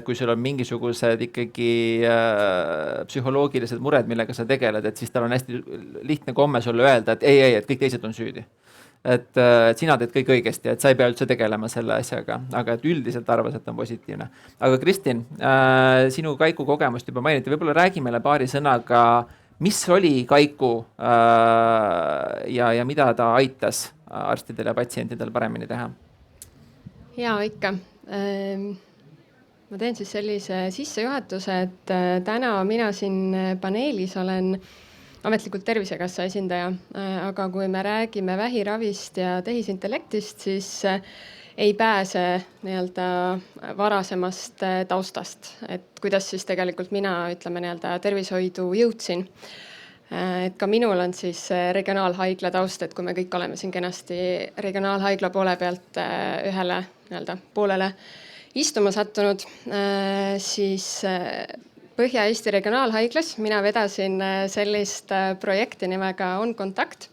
kui sul on mingisugused ikkagi psühholoogilised mured, millega sa tegeled, et siis tal on hästi lihtne komme sulle öelda, et ei, et kõik teised on süüdi. Et sina teed kõik õigesti, et sa ei pea üldse tegelema selle asjaga, aga et üldiselt arvas, et on positiivne. Aga Kristin, sinu Kaiku kogemust juba mainiti, võib-olla räägi meile paari sõnaga, mis oli Kaiku ja mida ta aitas arstidel ja patsientidel paremini teha? Jaa, ikka. Ma teen siis sellise sissejuhatuse, et täna mina siin paneelis olen ametlikult Tervisekassa esindaja, aga kui me räägime vähiravist ja tehisintellektist, siis ei pääse nii-öelda varasemast taustast, et kuidas siis tegelikult mina nii-öelda tervishoidu jõudsin. Et ka minul on siis regionaalhaigla taust, et kui me kõik oleme siin kenasti regionaalhaigla poole pealt ühele nii-öelda poolele istuma sattunud, siis Põhja-Eesti regionaalhaiglas mina vedasin sellist projekti nimega OnContact.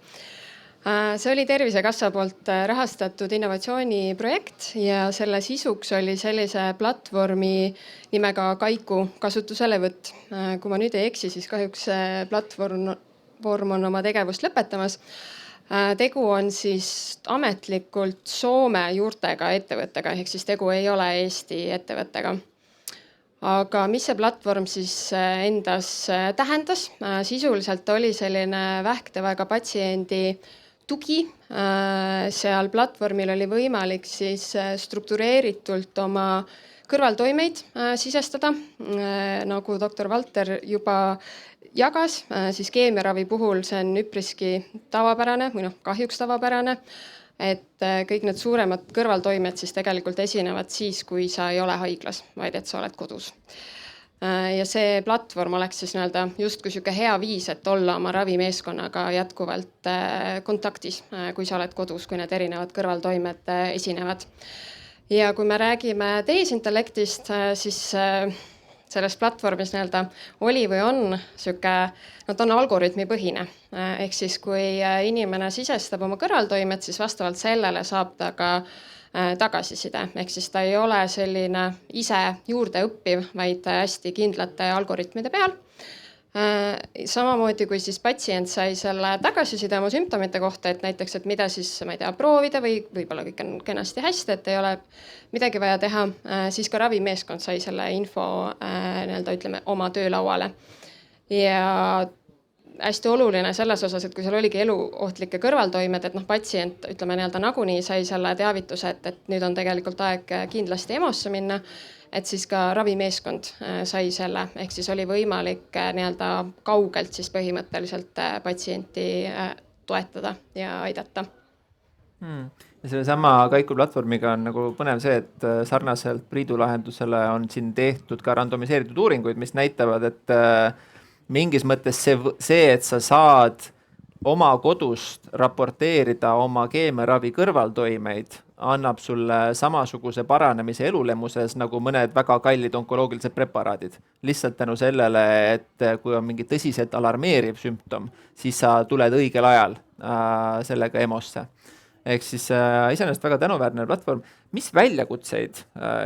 See oli Tervisekassa poolt rahastatud innovatsiooniprojekt ja selle sisuks oli sellise platvormi nimega Kaiku kasutuselevõtt. Kui ma nüüd ei eksi, siis kahjuks see platvorm on oma tegevust lõpetamas. Tegu on siis ametlikult Soome juurtega ettevõttega, ehk siis tegu ei ole Eesti ettevõttega. Aga mis see platvorm siis endas tähendas? Sisuliselt oli selline vähktevaega patsiendi tugi. Seal platvormil oli võimalik siis struktureeritult oma kõrvaltoimeid sisestada. Nagu doktor Valter juba jagas, siis keemiaravi puhul see on üpriski tavapärane või kahjuks tavapärane, et kõik need suuremad kõrvaltoimed siis tegelikult esinevad siis, kui sa ei ole haiglas, vaid et sa oled kodus. Ja see platvorm oleks siis justkui sihuke hea viis, et olla oma ravimeeskonnaga jätkuvalt kontaktis, kui sa oled kodus, kui need erinevad kõrvaltoimed esinevad. Ja kui me räägime tehisintellektist, siis selles platvormis oli või on sihuke, ta on algoritmipõhine. Ehk siis, kui inimene sisestab oma kõrvaltoimed, siis vastavalt sellele saab ta ka tagasiside. Ehk siis ta ei ole selline ise juurde õppiv, vaid hästi kindlate algoritmide peal. Samamoodi kui siis patsient sai selle tagasiside oma sümptomite kohta, et näiteks, et mida siis, ma ei tea, proovida või võib-olla kõik on kenasti hästi, et ei ole midagi vaja teha, siis ka ravimeeskond sai selle info oma töölauale. Ja hästi oluline selles osas, et kui seal oligi eluohtlikke kõrvaltoimed, et noh, patsient ütleme nii-öelda nagunii sai selle teavituse, et nüüd on tegelikult aeg kindlasti EMO-sse minna, et siis ka ravimeeskond sai selle, ehk siis oli võimalik nii-öelda kaugelt siis põhimõtteliselt patsienti toetada ja aidata. Ja selle sama Kaiku platvormiga on nagu põnev see, et sarnaselt Priidu lahendusele on siin tehtud ka randomiseeritud uuringuid, mis näitavad, et mingis mõttes see, et sa saad oma kodust raporteerida oma keemiaravi kõrvaltoimeid, annab sulle samasuguse paranemise elulemuses nagu mõned väga kallid onkoloogilised preparaadid. Lihtsalt tänu sellele, et kui on mingi tõsiselt alarmeeriv sümptom, siis sa tuled õigel ajal sellega EMO-sse. Ehk siis iseenesest väga tänuväärne platvorm. Mis väljakutseid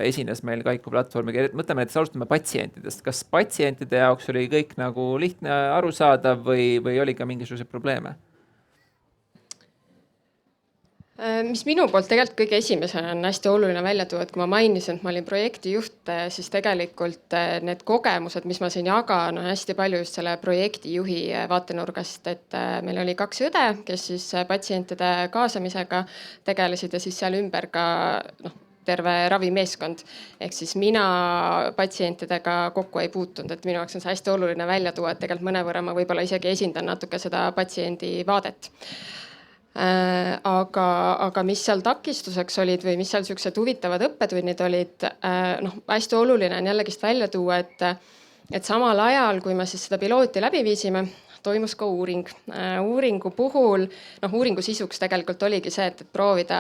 esines meil Kaiku platvormiga? Mõtleme, et alustame patsientidest. Kas patsientide jaoks oli kõik nagu lihtne arusaadav või oli ka mingisuguseid probleeme? Mis minu poolt tegelikult kõige esimesena on hästi oluline välja tuua, et kui ma mainisin, et ma olin projektijuht, siis tegelikult need kogemused, mis ma siin jagan, on hästi palju just selle projektijuhi vaatenurgast, et meil oli 2 õde, kes siis patsientide kaasamisega tegelesid ja siis seal ümber ka terve ravimeeskond. Ehk siis mina patsientidega kokku ei puutunud, et minu jaoks on see hästi oluline välja tuua, et tegelikult mõnevõrra ma võib-olla isegi esindan natuke seda patsiendi vaadet. Aga mis seal takistuseks olid või mis seal siuksed huvitavad õppetunnid olid, hästi oluline on jällegist välja tuua, et samal ajal, kui me siis seda pilooti läbi viisime, toimus ka uuring. Uuringu puhul, uuringu sisuks tegelikult oligi see, et proovida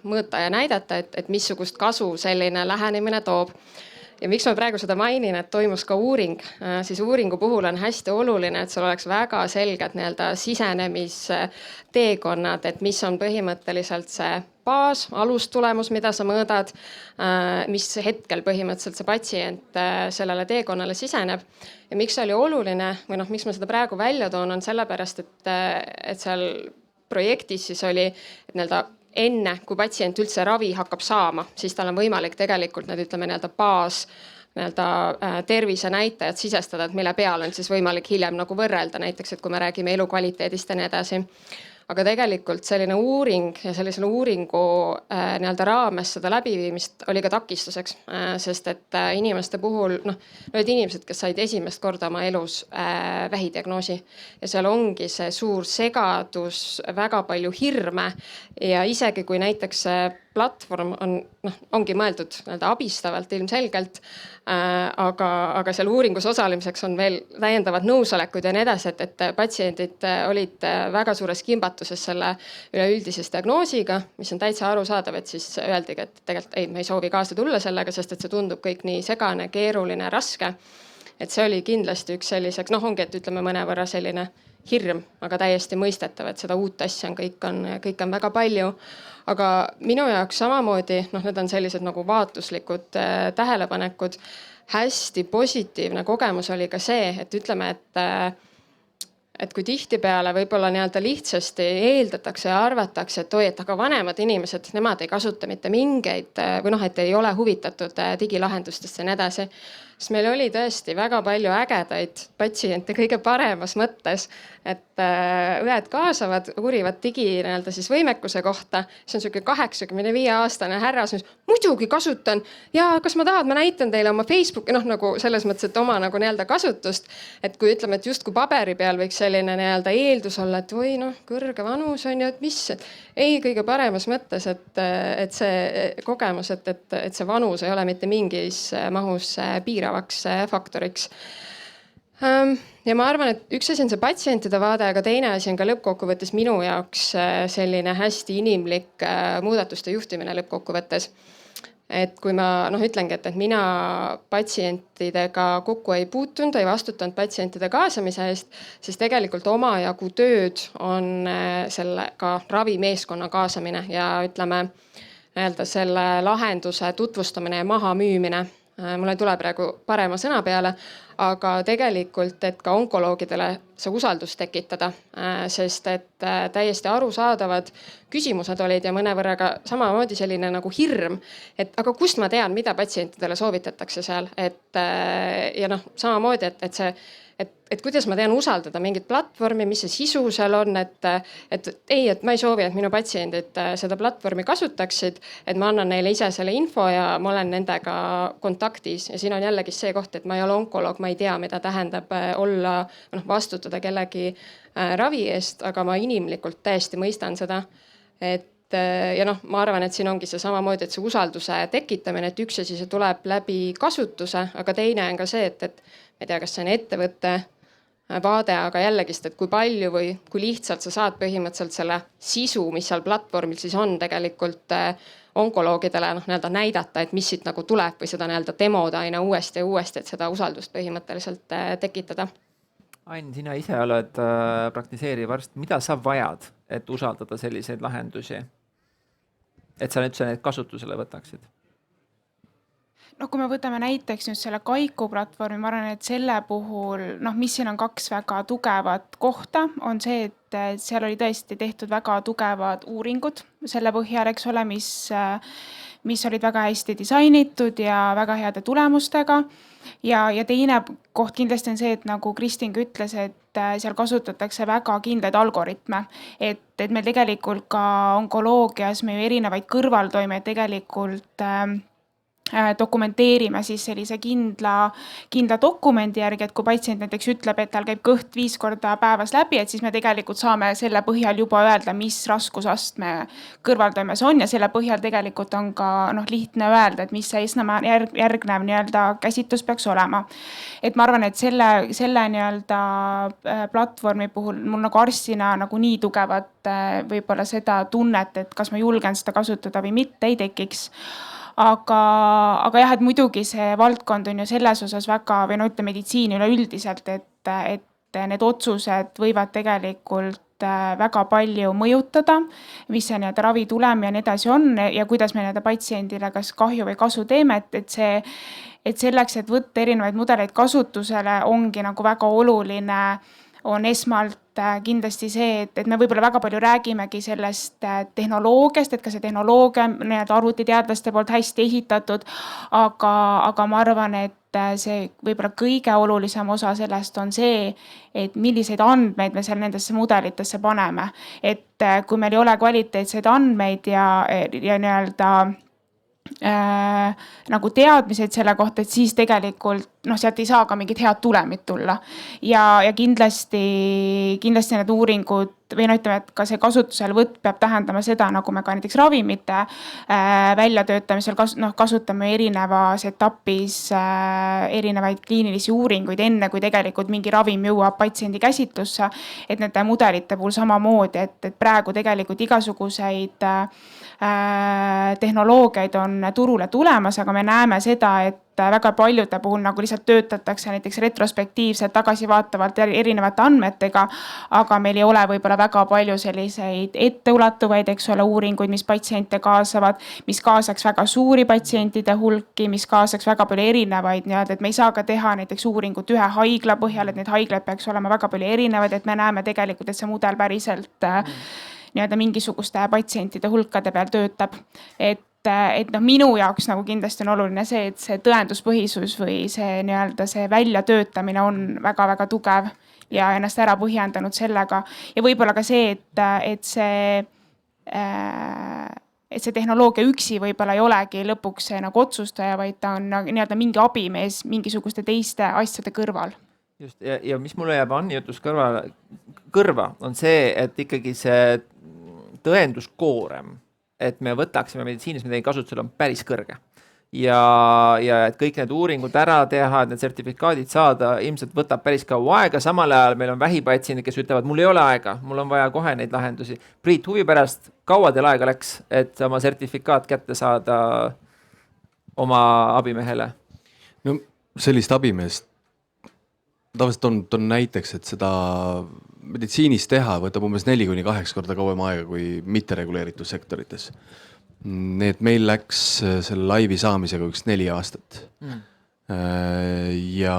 mõõta ja näidata, et missugust kasu selline lähenemine toob. Ja miks ma praegu seda mainin, et toimus ka uuring, siis uuringu puhul on hästi oluline, et sul oleks väga selged sisenemisteekonnad, et mis on põhimõtteliselt see baas, alustulemus, mida sa mõõdad, mis hetkel põhimõtteliselt see patsient sellele teekonnale siseneb. Ja miks see oli oluline või miks ma seda praegu välja toon, on sellepärast, et seal projektis siis oli, et enne, kui patsient üldse ravi hakkab saama, siis tal on võimalik tegelikult need baas tervisenäitajad sisestada, et mille peal on siis võimalik hiljem võrrelda, näiteks, et kui me räägime elukvaliteedist ja nii edasi. Aga tegelikult selline uuring ja sellisele uuringu raames seda läbiviimist oli ka takistuseks, sest et inimeste puhul, olid inimesed, kes said esimest korda oma elus vähidiagnoosi ja seal ongi see suur segadus, väga palju hirme ja isegi kui näiteks platvorm ongi mõeldud abistavalt ilmselgelt, aga seal uuringus osalemiseks on veel täiendavad nõusolekud ja nii edasi, et patsiendid olid väga suures kimbatuses selle üleüldisest diagnoosiga, mis on täitsa arusaadav, et siis öeldigi, et tegelikult ei, me ei soovi kaasa tulla sellega, sest et see tundub kõik nii segane, keeruline, raske. Et see oli kindlasti üks selliseks, ongi, et ütleme mõnevõrra selline hirm, aga täiesti mõistetav, et seda uut asja on kõik on väga palju. Aga minu jaoks samamoodi, need on sellised vaatluslikud tähelepanekud. Hästi positiivne kogemus oli ka see, et ütleme, et kui tihtipeale võib-olla lihtsasti eeldatakse ja arvatakse, et et aga vanemad inimesed, nemad ei kasuta mitte mingeid või et ei ole huvitatud digilahendustest ja nii edasi. Siis meil oli tõesti väga palju ägedaid patsiente kõige paremas mõttes, et õed kaasavad, uurivad siis võimekuse kohta. See on selline 85-aastane härras, mis muidugi kasutan ja kas ma tahad, ma näitan teile oma Facebooki, selles mõttes, et oma kasutust. Et kui ütleme, et just kui paberi peal võiks selline eeldus olla, et või kõrge vanus on ju, et mis, ei kõige paremas mõttes, et see kogemus, et see vanus ei ole mitte mingis mahus piiravaks faktoriks. Ja ma arvan, et üks asi on see patsientide vaade, aga teine asi on ka lõppkokkuvõttes minu jaoks selline hästi inimlik muudatuste juhtimine lõppkokkuvõttes. Et kui ma ütlengi, et mina patsientidega kokku ei puutunud, ei vastutanud patsientide kaasamise eest, siis tegelikult omajagu tööd on selle ka ravimeeskonna kaasamine ja ütleme selle lahenduse tutvustamine ja maha müümine. Mul ei tule praegu parema sõna peale, aga tegelikult, et ka onkoloogidele see usaldus tekitada, sest et täiesti arusaadavad küsimused olid ja mõnevõrra ka samamoodi selline hirm, et aga kust ma tean, mida patsientidele soovitatakse seal, ja samamoodi, et et kuidas ma tean usaldada mingit platvormi, mis see sisu seal on, et ma ei soovi, et minu patsiendid seda platvormi kasutaksid, et ma annan neile ise selle info ja ma olen nendega kontaktis ja siin on jällegi see koht, et ma ei ole onkoloog, ma ei tea, mida tähendab olla, vastutada kellegi ravi eest, aga ma inimlikult täiesti mõistan seda, ja ma arvan, et siin ongi see samamoodi, et see usalduse tekitamine, et üks asi see tuleb läbi kasutuse, aga teine on ka see, et ma ei tea, kas see on ettevõtte vaade, aga jällegist, et kui palju või kui lihtsalt sa saad põhimõtteliselt selle sisu, mis seal platvormil siis on tegelikult onkoloogidele nii-öelda näidata, et mis siit nagu tuleb või seda nii-öelda demoda aina uuesti ja uuesti, et seda usaldust põhimõtteliselt tekitada. Ain, sina ise oled praktiseeriv arst, mida sa vajad, et usaldada selliseid lahendusi? Et sa nüüd need kasutusele võtaksid? Kui me võtame näiteks nüüd selle Kaiku platvormi, ma arvan, et selle puhul, mis siin on kaks väga tugevat kohta, on see, et seal oli tõesti tehtud väga tugevad uuringud selle põhjal, eks ole, mis olid väga hästi disainitud ja väga heade tulemustega. Ja teine koht kindlasti on see, et nagu Kristin ütles, et seal kasutatakse väga kindlaid algoritme, et meil tegelikult ka onkoloogias me ju erinevaid kõrvaltoimeid tegelikult dokumenteerime siis sellise kindla dokumendi järgi, et kui patsient näiteks ütleb, et tal käib kõht 5 korda päevas läbi, et siis me tegelikult saame selle põhjal juba öelda, mis raskusastme kõrvaltoime see on ja selle põhjal tegelikult on ka lihtne öelda, et mis see järgnev nii-öelda käsitlus peaks olema. Et ma arvan, et selle nii-öelda platvormi puhul mul nagu arstina nagu nii tugevat võib-olla seda tunnet, et kas ma julgen seda kasutada või mitte, ei tekiks. Aga jah, et muidugi see valdkond on ju selles osas väga, või ütleme meditsiin üleüldiselt, et need otsused võivad tegelikult väga palju mõjutada, mis see nii-öelda ravitulem ja nii edasi on ja kuidas me nii-öelda patsiendile kas kahju või kasu teeme, et selleks, et võtta erinevaid mudeleid kasutusele, ongi nagu väga oluline on esmalt kindlasti see, et me võib-olla väga palju räägimegi sellest tehnoloogiast, et ka see tehnoloogia nii-öelda arvutiteadlaste poolt hästi ehitatud, aga ma arvan, et see võib-olla kõige olulisem osa sellest on see, et milliseid andmeid me seal nendesse mudelitesse paneme. Et kui meil ei ole kvaliteetseid andmeid ja nii-öelda nagu teadmised selle kohta, et siis tegelikult sealt ei saa ka mingit head tulemit tulla. Ja kindlasti need uuringud või ütleme, et ka see kasutuselevõtt peab tähendama seda, nagu me ka näiteks ravimite väljatöötamisel kasutame erinevas etapis erinevaid kliinilisi uuringuid enne, kui tegelikult mingi ravim jõuab patsiendi käsitlusse, et nende mudelite puhul samamoodi, et praegu tegelikult igasuguseid tehnoloogiaid on turule tulemas, aga me näeme seda, et väga paljude puhul nagu lihtsalt töötatakse näiteks retrospektiivselt tagasivaatavalt erinevate andmetega, aga meil ei ole võib-olla väga palju selliseid etteulatuvaid, eks ole, uuringuid, mis patsiente kaasavad, mis kaasaks väga suuri patsientide hulki, mis kaasaks väga palju erinevaid nii-öelda, et me ei saa ka teha näiteks uuringut ühe haigla põhjal, et need haiglad peaks olema väga palju erinevaid, et me näeme tegelikult, et see mudel päriselt nii-öelda mingisuguste patsientide hulkade peal töötab. Et minu jaoks nagu kindlasti on oluline see, et see tõenduspõhisus või see nii-öelda see väljatöötamine on väga-väga tugev ja ennast ära põhjendanud sellega. Ja võib-olla ka see, et see tehnoloogia üksi võib-olla ei olegi lõpuks see nagu otsustaja, vaid ta on nii-öelda mingi abimees mingisuguste teiste asjade kõrval. Just, ja mis mulle jääb Anni jutus kõrva, on see, et ikkagi see tõenduskoorem, et me võtaksime meditsiinis, mida ei kasutusel, on päris kõrge. Ja et kõik need uuringud ära teha, et need sertifikaadid saada, ilmselt võtab päris kaua aega. Samal ajal meil on vähipatsiendid, kes ütlevad, mul ei ole aega, mul on vaja kohe neid lahendusi. Priit, huvi pärast, kaua teil aega läks, et oma sertifikaat kätte saada oma abimehele? No sellist abimeest tavaliselt on näiteks, et seda meditsiinis teha võtab umbes 4-8 korda kauem aega kui mittereguleeritud sektorites. Nii et meil läks selle laivi saamisega 4 aastat. Ja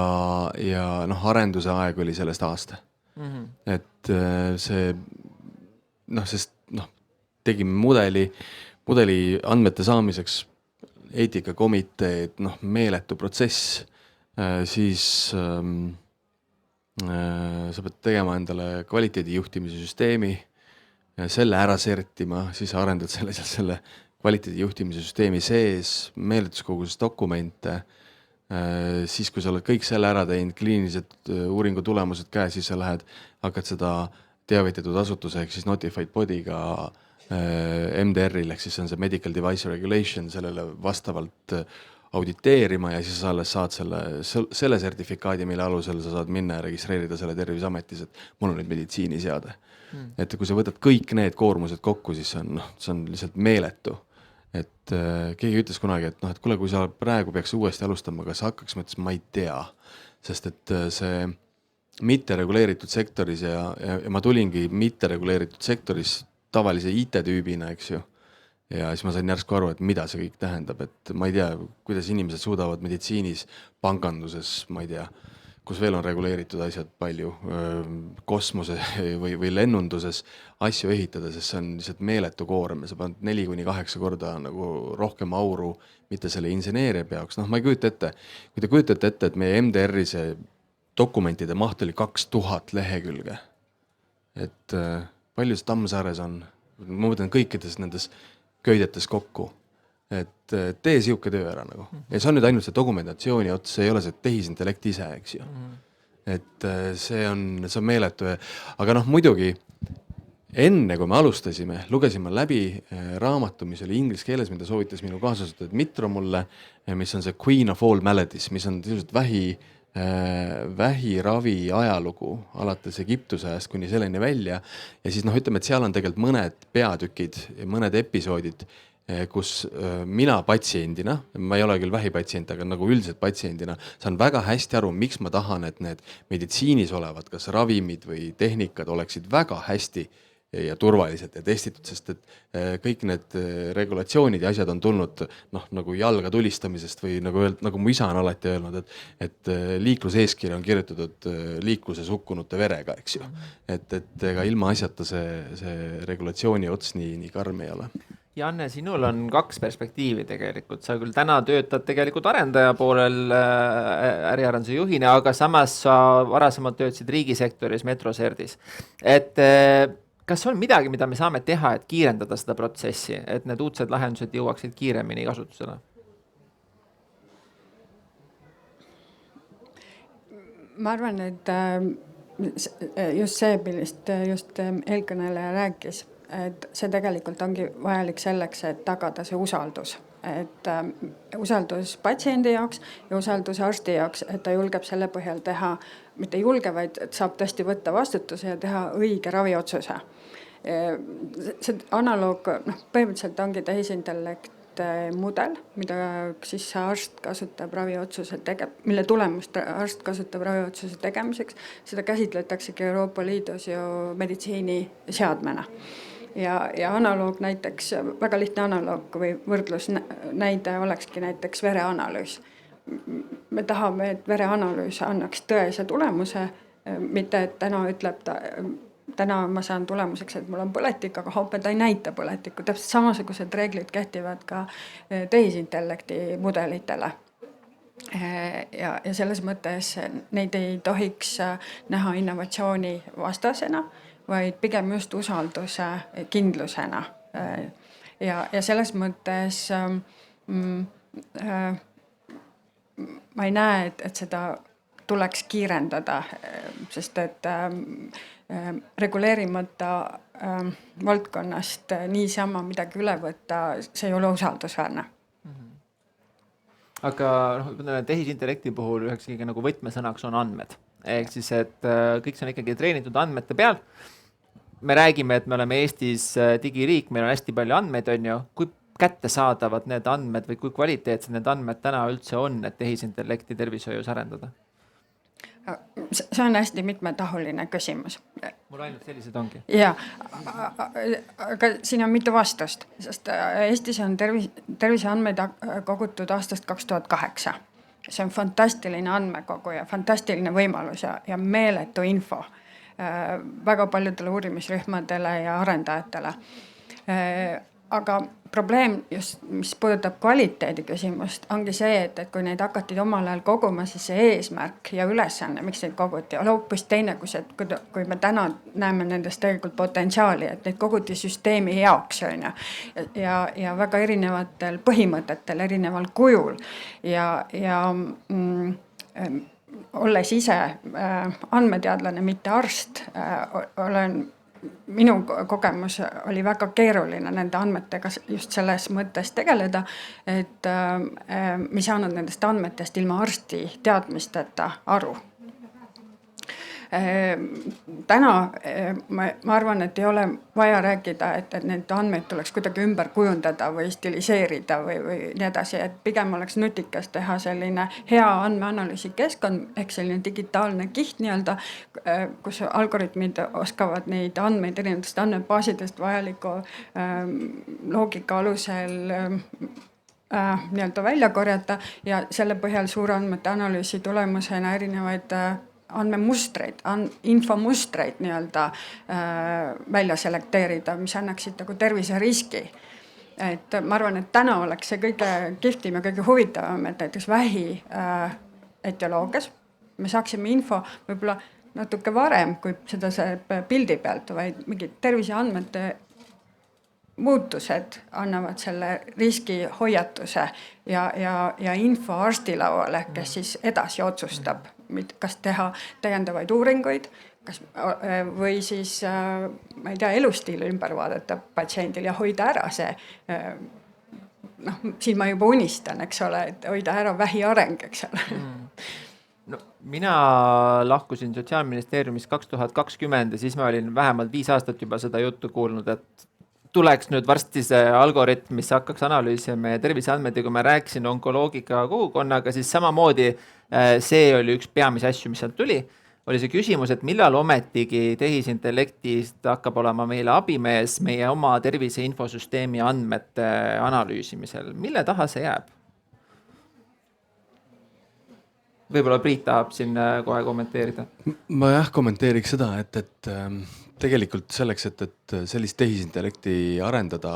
arenduse aeg oli sellest aasta. Et see, sest tegime mudeli andmete saamiseks eetikakomiteed, meeletu protsess, siis sa pead tegema endale kvaliteedijuhtimise süsteemi, selle ära sertima, siis arendad selle kvaliteedijuhtimise süsteemi sees, meeletus koguses dokumente, siis kui sa oled kõik selle ära teinud, kliinilised uuringu tulemused käes, siis sa hakkad seda teavitatud asutuse ehk siis notified body'ga MDR-il, ehk siis on see Medical Device Regulation, sellele vastavalt auditeerima ja siis sa alles saad selle sertifikaadi, mille alusel sa saad minna ja registreerida selle Terviseametis, et mul on nüüd meditsiiniseade. Et kui sa võtad kõik need koormused kokku, siis see on lihtsalt meeletu. Et keegi ütles kunagi, et kuule, kui sa praegu peaks uuesti alustama, kas hakkaks, mõttes ma ei tea, sest et see mittereguleeritud sektoris ja ma tulingi mittereguleeritud sektoris tavalise IT-tüübina, eks ju. Ja siis ma sain järsku aru, et mida see kõik tähendab, et ma ei tea, kuidas inimesed suudavad meditsiinis, panganduses, ma ei tea, kus veel on reguleeritud asjad palju, kosmose või lennunduses asju ehitada, sest see on lihtsalt meeletu koorem ja sa paned 4-8 korda nagu rohkem auru, mitte selle inseneeria peaks. Ma ei kujuta ette, kui te kujutate ette, et meie MDR-i see dokumentide maht oli 2000 lehekülge. Et palju see Tammsaares on? Ma mõtlen kõikides nendes köidetes kokku, et tee siuke töö ära nagu. Ja see on nüüd ainult see dokumentatsiooni ots, see ei ole see tehisintellekt ise, eks ju. Et see on meeletu. Aga muidugi, enne kui me alustasime, lugesime läbi raamatu, mis oli inglise keeles, mida soovitas minu kaasasutajad Mitro mulle, mis on see Queen of All Maladies, mis on tõenäoliselt vähiravi ajalugu alates Egiptuse ajast kuni selleni välja ja siis ütleme, et seal on tegelikult mõned peatükid ja mõned episoodid, kus mina patsiendina, ma ei ole küll vähipatsient, aga nagu üldiselt patsiendina, saan väga hästi aru, miks ma tahan, et need meditsiinis olevad, kas ravimid või tehnikad oleksid väga hästi ja turvaliselt ja testitud, sest et kõik need regulatsioonid ja asjad on tulnud nagu jalga tulistamisest või nagu mu isa on alati öelnud, et liikluseeskiri on kirjutatud liikluses hukkunute verega, eks ju. Et ega ilma asjata see regulatsiooni ots nii karm ei ole. Janne, sinul on 2 perspektiivi tegelikult. Sa küll täna töötad tegelikult arendaja poolel äriarenduse juhina, aga samas sa varasemalt töötasid riigisektoris Metroserdis. Et kas on midagi, mida me saame teha, et kiirendada seda protsessi, et need uudsed lahendused jõuaksid kiiremini kasutusele? Ma arvan, et just see, millest just eelkõneleja rääkis, et see tegelikult ongi vajalik selleks, et tagada see usaldus. Et usaldus patsiendi jaoks ja usaldus arsti jaoks, et ta julgeb selle põhjal teha, mitte julge, vaid et saab tõesti võtta vastutuse ja teha õige raviotsuse. See analoog, põhimõtteliselt ongi tehisintellekt mudel, mida siis arst kasutab raviotsuse mille tulemust arst kasutab raviotsuse tegemiseks. Seda käsitletaksegi Euroopa Liidus ju meditsiiniseadmena. Ja analoog näiteks, väga lihtne analoog või võrdlusnäide olekski näiteks vereanalüüs. Me tahame, et vereanalüüs annaks tõese tulemuse, mitte et täna ma saan tulemuseks, et mul on põletik, aga homme ta ei näita põletikku. Täpselt samasugused reeglid kehtivad ka tehisintellekti mudelitele. Ja selles mõttes neid ei tohiks näha innovatsiooni vastasena, vaid pigem just usalduse kindlusena. Ja selles mõttes ma ei näe, et seda tuleks kiirendada, sest et reguleerimata valdkonnast niisama midagi üle võtta, see ei ole usaldusväärne. Aga tehisintellekti puhul üheks kõige nagu võtmesõnaks on andmed. Ehk siis, et kõik see on ikkagi treenitud andmete peal. Me räägime, et me oleme Eestis digiriik, meil on hästi palju andmeid, on ju. Kui kättesaadavad need andmed või kui kvaliteetsed need andmed täna üldse on, et tehisintellekti tervishoius arendada? See on hästi mitmetahuline küsimus. Mul ainult sellised ongi. Ja, aga siin on mitu vastust, sest Eestis on terviseandmeid kogutud aastast 2008. See on fantastiline andmekogu ja fantastiline võimalus ja meeletu info väga paljudele uurimisrühmadele ja arendajatele. Aga probleem just, mis puudutab kvaliteedi küsimust, ongi see, et kui neid hakati omal ajal koguma, siis see eesmärk ja ülesanne, miks neid koguti, oli hoopis teine, kui me täna näeme nendest tegelikult potentsiaali, et neid koguti süsteemi heaks, on ju. Ja väga erinevatel põhimõtetel, erineval kujul olles ise andmeteadlane, mitte arst, minu kogemus oli väga keeruline nende andmetega just selles mõttes tegeleda, et me ei saanud nendest andmetest ilma arsti teadmisteta aru. Täna ma arvan, et ei ole vaja rääkida, et need andmeid tuleks kuidagi ümber kujundada või stiliseerida või nii edasi, et pigem oleks nutikas teha selline hea andmeanalüüsi keskkond, ehk selline digitaalne kiht nii-öelda, kus algoritmid oskavad neid andmeid erinevatest andmebaasidest vajaliku loogika alusel nii-öelda välja korjata ja selle põhjal suurandmete analüüsi tulemusena erinevaid andmemustreid, infomustreid nii-öelda välja selekteerida, mis annaksid nagu terviseriski. Et ma arvan, et täna oleks see kõige kihvtim ja kõige huvitavam, et näiteks vähi etioloogias me saaksime info võib-olla natuke varem, kui seda pildi pealt, vaid mingid terviseandmete muutused annavad selle riski hoiatuse ja info arstilauale, kes siis edasi otsustab, kas teha täiendavaid uuringuid, või siis, ma ei tea, elustiili ümber vaadata patsiendil ja hoida ära see, siin ma juba unistan, eks ole, et hoida ära vähi areng, eks ole. No, mina lahkusin Sotsiaalministeeriumist 2020 ja siis ma olin vähemalt 5 aastat juba seda juttu kuulnud, et tuleks nüüd varsti see algoritm, mis hakkaks analüüsima meie terviseandmeid ja kui ma rääkisin onkoloogika kogukonnaga, siis samamoodi see oli üks peamisi asju, mis sealt tuli. Oli see küsimus, et millal ometigi tehisintellektist hakkab olema meile abimees meie oma tervise infosüsteemi andmete analüüsimisel. Mille taha see jääb? Võib-olla Priit tahab siin kohe kommenteerida. Ma kommenteeriks seda, et tegelikult selleks, et sellist tehisintellekti arendada,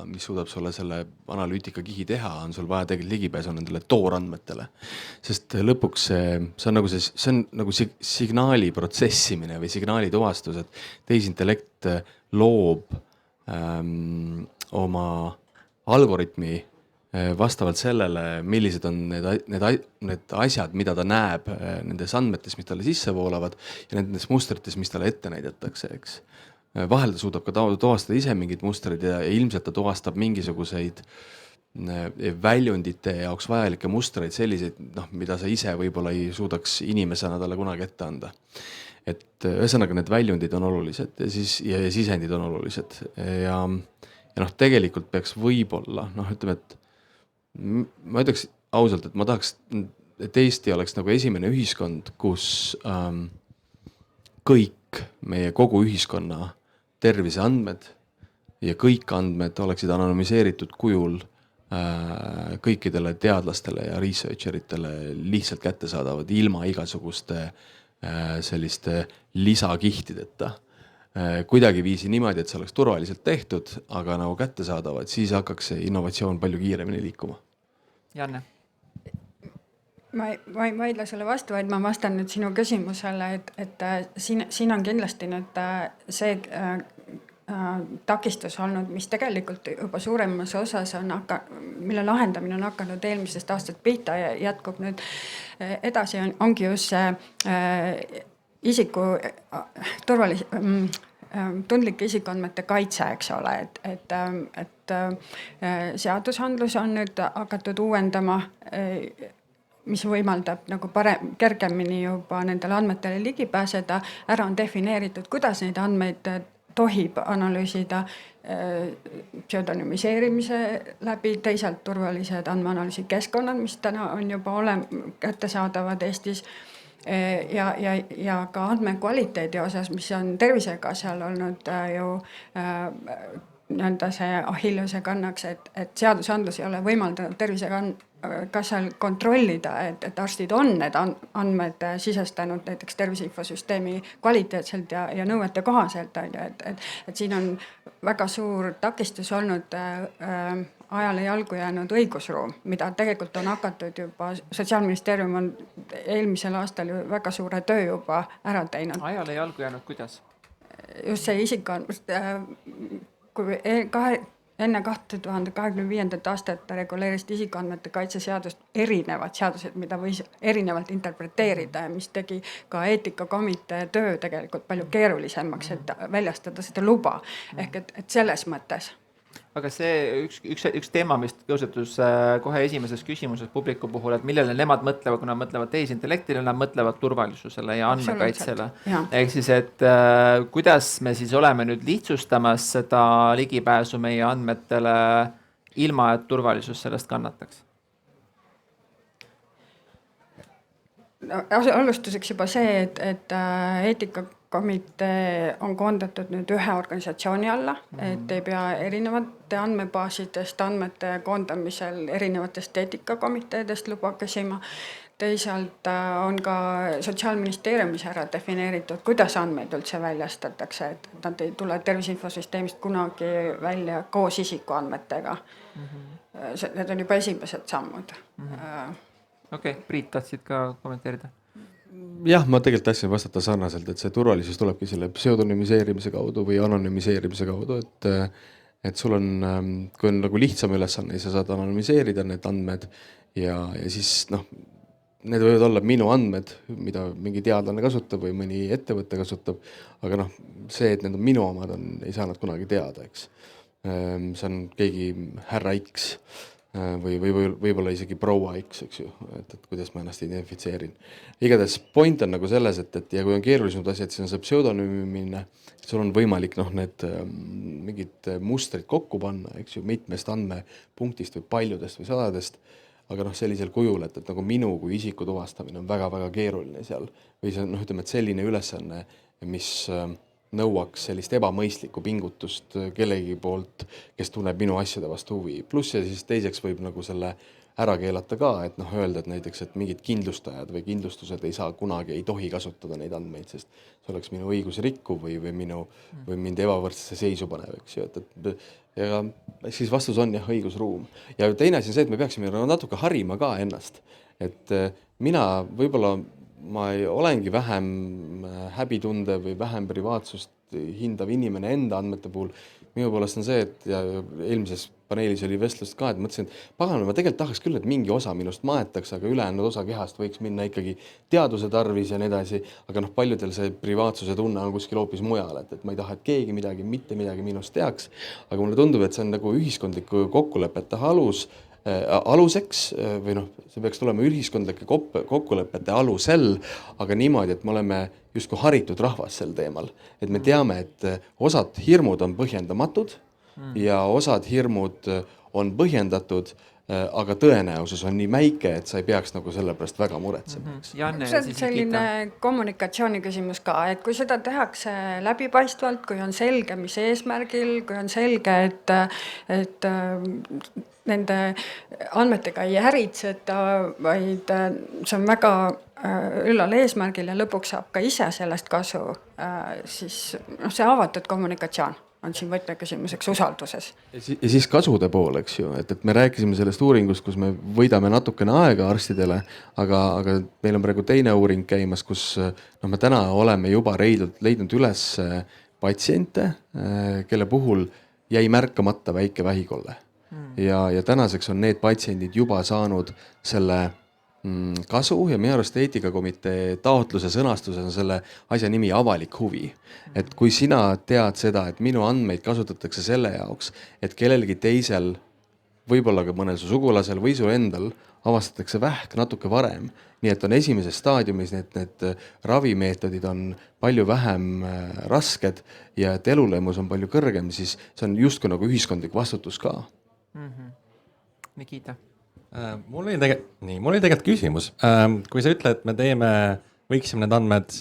mis suudab sulle selle analüütika kihi teha, on sul vaja tegelikult ligipääsu nendele toorandmetele. Sest lõpuks see on nagu signaali protsessimine või signaali tuvastus, et tehisintellekt loob oma algoritmi vastavalt sellele, millised on need asjad, mida ta näeb nendes andmetes, mis talle sisse voolavad ja nendes mustrites, mis talle ette näidatakse, eks. Vahel ta suudab ka tuvastada ise mingid mustrid ja ilmselt ta tuvastab mingisuguseid väljundite jaoks vajalikke mustreid, selliseid, mida sa ise võib-olla ei suudaks inimesena talle kunagi ette anda. Et ühesõnaga need väljundid on olulised ja sisendid on olulised ja tegelikult peaks võib-olla, ütleme, et ma ütleks ausalt, et ma tahaks, et Eesti oleks nagu esimene ühiskond, kus kõik meie kogu ühiskonna terviseandmed ja kõik andmed oleksid anonüümiseeritud kujul kõikidele teadlastele ja researcheritele lihtsalt kättesaadavad ilma igasuguste selliste lisakihtideta. Kuidagi viisi niimoodi, et see oleks turvaliselt tehtud, aga nagu kättesaadavad, siis hakkaks see innovatsioon palju kiiremini liikuma. Janne? Ma ei vaidle selle vastu, vaid ma vastan nüüd sinu küsimusele, et siin on kindlasti nüüd see takistus olnud, mis tegelikult juba suuremas osas mille lahendamine on hakanud eelmisest aastast pihta ja jätkub nüüd edasi, ongi just see isiku tundlike isikuandmete kaitse, eks ole, et seadusandlus on nüüd hakatud uuendama, mis võimaldab nagu kergemini juba nendele andmetele ligi pääseda, ära on defineeritud, kuidas neid andmeid tohib analüüsida pseudonümiseerimise läbi, teisalt turvalised andmeanalüüsi keskkonnad, mis täna on juba kättesaadavad Eestis ja ka andmekvaliteedi osas, mis on tervisega seal olnud ju nii-öelda see Achilleuse kannaks, et seadusandlus ei ole võimaldanud kas seal kontrollida, et arstid on need andmed sisestanud näiteks tervise infosüsteemi kvaliteetselt ja nõuete kohaselt, et siin on väga suur takistus olnud ajale jalgu jäänud õigusruum, mida tegelikult on hakatud juba, Sotsiaalministeerium on eelmisel aastal ju väga suure töö juba ära teinud. Ajale jalgu jäänud, kuidas? Just see kui enne 2025. aastat reguleerisid isikuandmete kaitse seadust erinevad seadused, mida võis erinevalt interpreteerida ja mis tegi ka eetikakomitee töö tegelikult palju keerulisemaks, et väljastada seda luba. Ehk et selles mõttes. Aga see üks teema, mis tõusetus kohe esimeses küsimuses publiku puhul, et millele nemad mõtlevad, kui nad mõtlevad tehisintellektile, nad mõtlevad turvalisusele ja andmekaitsele. Ehk siis, et kuidas me siis oleme nüüd lihtsustamas seda ligipääsu meie andmetele ilma, et turvalisus sellest kannataks? Alustuseks juba see, et eetikakomitee on koondatud nüüd ühe organisatsiooni alla, et ei pea erinevate andmebaasidest andmete koondamisel erinevatest eetikakomiteedest luba küsima. Teisalt on ka Sotsiaalministeeriumis ära defineeritud, kuidas andmeid üldse väljastatakse, et nad ei tule tervise infosüsteemist kunagi välja koos isikuandmetega. Need on juba esimesed sammud. Okei, Priit, tahtsid ka kommenteerida? Jah, ma tegelikult tahtsin vastata sarnaselt, et see turvalisus tulebki selle pseudonümiseerimise kaudu või anonümiseerimise kaudu, et sul on, kui on nagu lihtsam ülesanne, sa saad anonümiseerida need andmed ja siis need võivad olla minu andmed, mida mingi teadlane kasutab või mõni ettevõte kasutab, aga see, et need on minu omad, ei saa nad kunagi teada, eks. See on keegi härra X või võib-olla isegi proua X, eks ju, et kuidas ma ennast identifitseerin. Igatahes point on nagu selles, et ja kui on keerulisemad asjad, siis on see pseudonüümine, sul on võimalik need mingid mustrid kokku panna, eks ju, mitmest andmepunktist või paljudest või sadadest, aga sellisel kujul, et nagu minu kui isiku tuvastamine on väga-väga keeruline seal või see ütleme, et selline ülesanne, mis nõuaks sellist ebamõistlikku pingutust kellegi poolt, kes tunneb minu asjade vastu huvi. Pluss ja siis teiseks võib nagu selle ära keelata ka, et öelda, et näiteks, et mingid kindlustajad või kindlustused ei saa kunagi, ei tohi kasutada neid andmeid, sest see oleks minu õigus rikku või mind ebavõrdsesse seisu panev, eks ju. Ja siis vastus on jah, õigusruum. Ja teine asi on see, et me peaksime natuke harima ka ennast. Et mina võib-olla ma olengi vähem häbitunde või vähem privaatsust hindav inimene enda andmete puhul. Minu poolest on see, et ja eelmises paneelis oli vestlust ka, et mõtlesin, et pagan, ma tegelikult tahaks küll, et mingi osa minust maetakse, aga ülejäänud osa kehast võiks minna ikkagi teaduse tarvis ja nii edasi, aga paljudel see privaatsuse tunne on kuskil hoopis mujal, et ma ei taha, et keegi midagi, mitte midagi minust teaks, aga mulle tundub, et see on nagu ühiskondliku kokkulepete aluseks või see peaks tulema ühiskondlike kokkulepete alusel, aga niimoodi, et me oleme justkui haritud rahvas sel teemal. Et me teame, et osad hirmud on põhjendamatud ja osad hirmud on põhjendatud, aga tõenäosus on nii väike, et sa ei peaks nagu selle pärast väga muretsema. See on selline kommunikatsiooni küsimus ka, et kui seda tehakse läbipaistvalt, kui on selge, mis eesmärgil, kui on selge, et nende andmetega ei äritseta, vaid see on väga üllal eesmärgil ja lõpuks saab ka ise sellest kasu, siis see avatud kommunikatsioon on siin võtmeküsimuseks usalduses. Ja siis kasude pool, eks ju, et me rääkisime sellest uuringust, kus me võidame natukene aega arstidele, aga meil on praegu teine uuring käimas, kus me täna oleme juba leidnud üles patsiente, kelle puhul jäi märkamata väike vähikolle. Ja tänaseks on need patsiendid juba saanud selle kasu ja meie arust eetikakomitee taotluse sõnastuses on selle asja nimi avalik huvi. Et kui sina tead seda, et minu andmeid kasutatakse selle jaoks, et kellelgi teisel, võib-olla ka mõnel su sugulasel või su endal avastatakse vähk natuke varem, nii et on esimeses staadiumis need ravimeetodid on palju vähem rasked ja et elulemus on palju kõrgem, siis see on justkui nagu ühiskondlik vastutus ka. Nikita. Mul oli tegelikult küsimus. Kui sa ütled, et me võiksime need andmed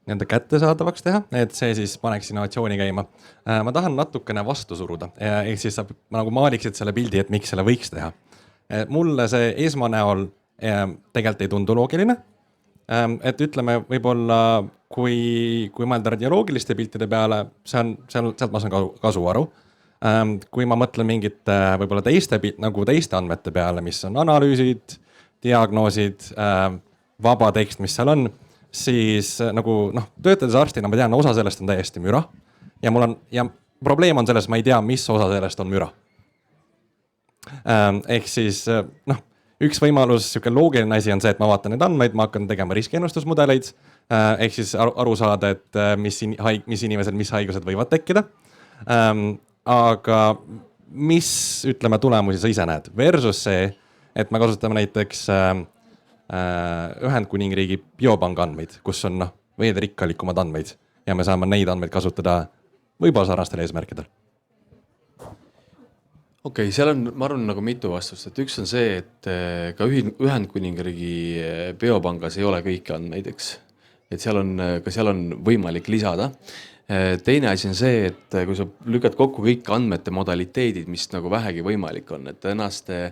nende kättesaadavaks teha, et see siis paneks innovatsiooni käima. Ma tahan natukene vastu suruda. Ehk siis sa nagu maaliksid selle pildi, et miks selle võiks teha. mulle see esmanäol tegelikult ei tundu loogiline. Et ütleme, võib-olla kui mõelda radioloogiliste piltide peale, sealt ma saan kasu aru. Kui ma mõtlen mingite võib-olla teiste andmete peale, mis on analüüsid, diagnoosid, vaba tekst, mis seal on, siis nagu töötades arstina ma tean, osa sellest on täiesti müra ja probleem on selles, ma ei tea, mis osa sellest on müra. Ehk siis üks võimalus, siuke loogiline asi on see, et ma vaatan neid andmeid, ma hakkan tegema riskiennustusmudeleid, ehk siis aru saada, et mis inimesed, mis haigused võivad tekkida. Aga mis, ütleme, tulemusi sa ise näed versus see, et me kasutame näiteks Ühendkuningriigi biopanga andmeid, kus on veelgi rikkalikumad andmeid ja me saame neid andmeid kasutada võib-olla sarnastel eesmärkidel. Okei, seal on, ma arvan, nagu mitu vastust, et üks on see, et ka Ühendkuningriigi biopangas ei ole kõiki andmeid, eks. Et seal on võimalik lisada. Teine asi on see, et kui sa lükad kokku kõik andmete modaliteedid, mis nagu vähegi võimalik on, et tänaste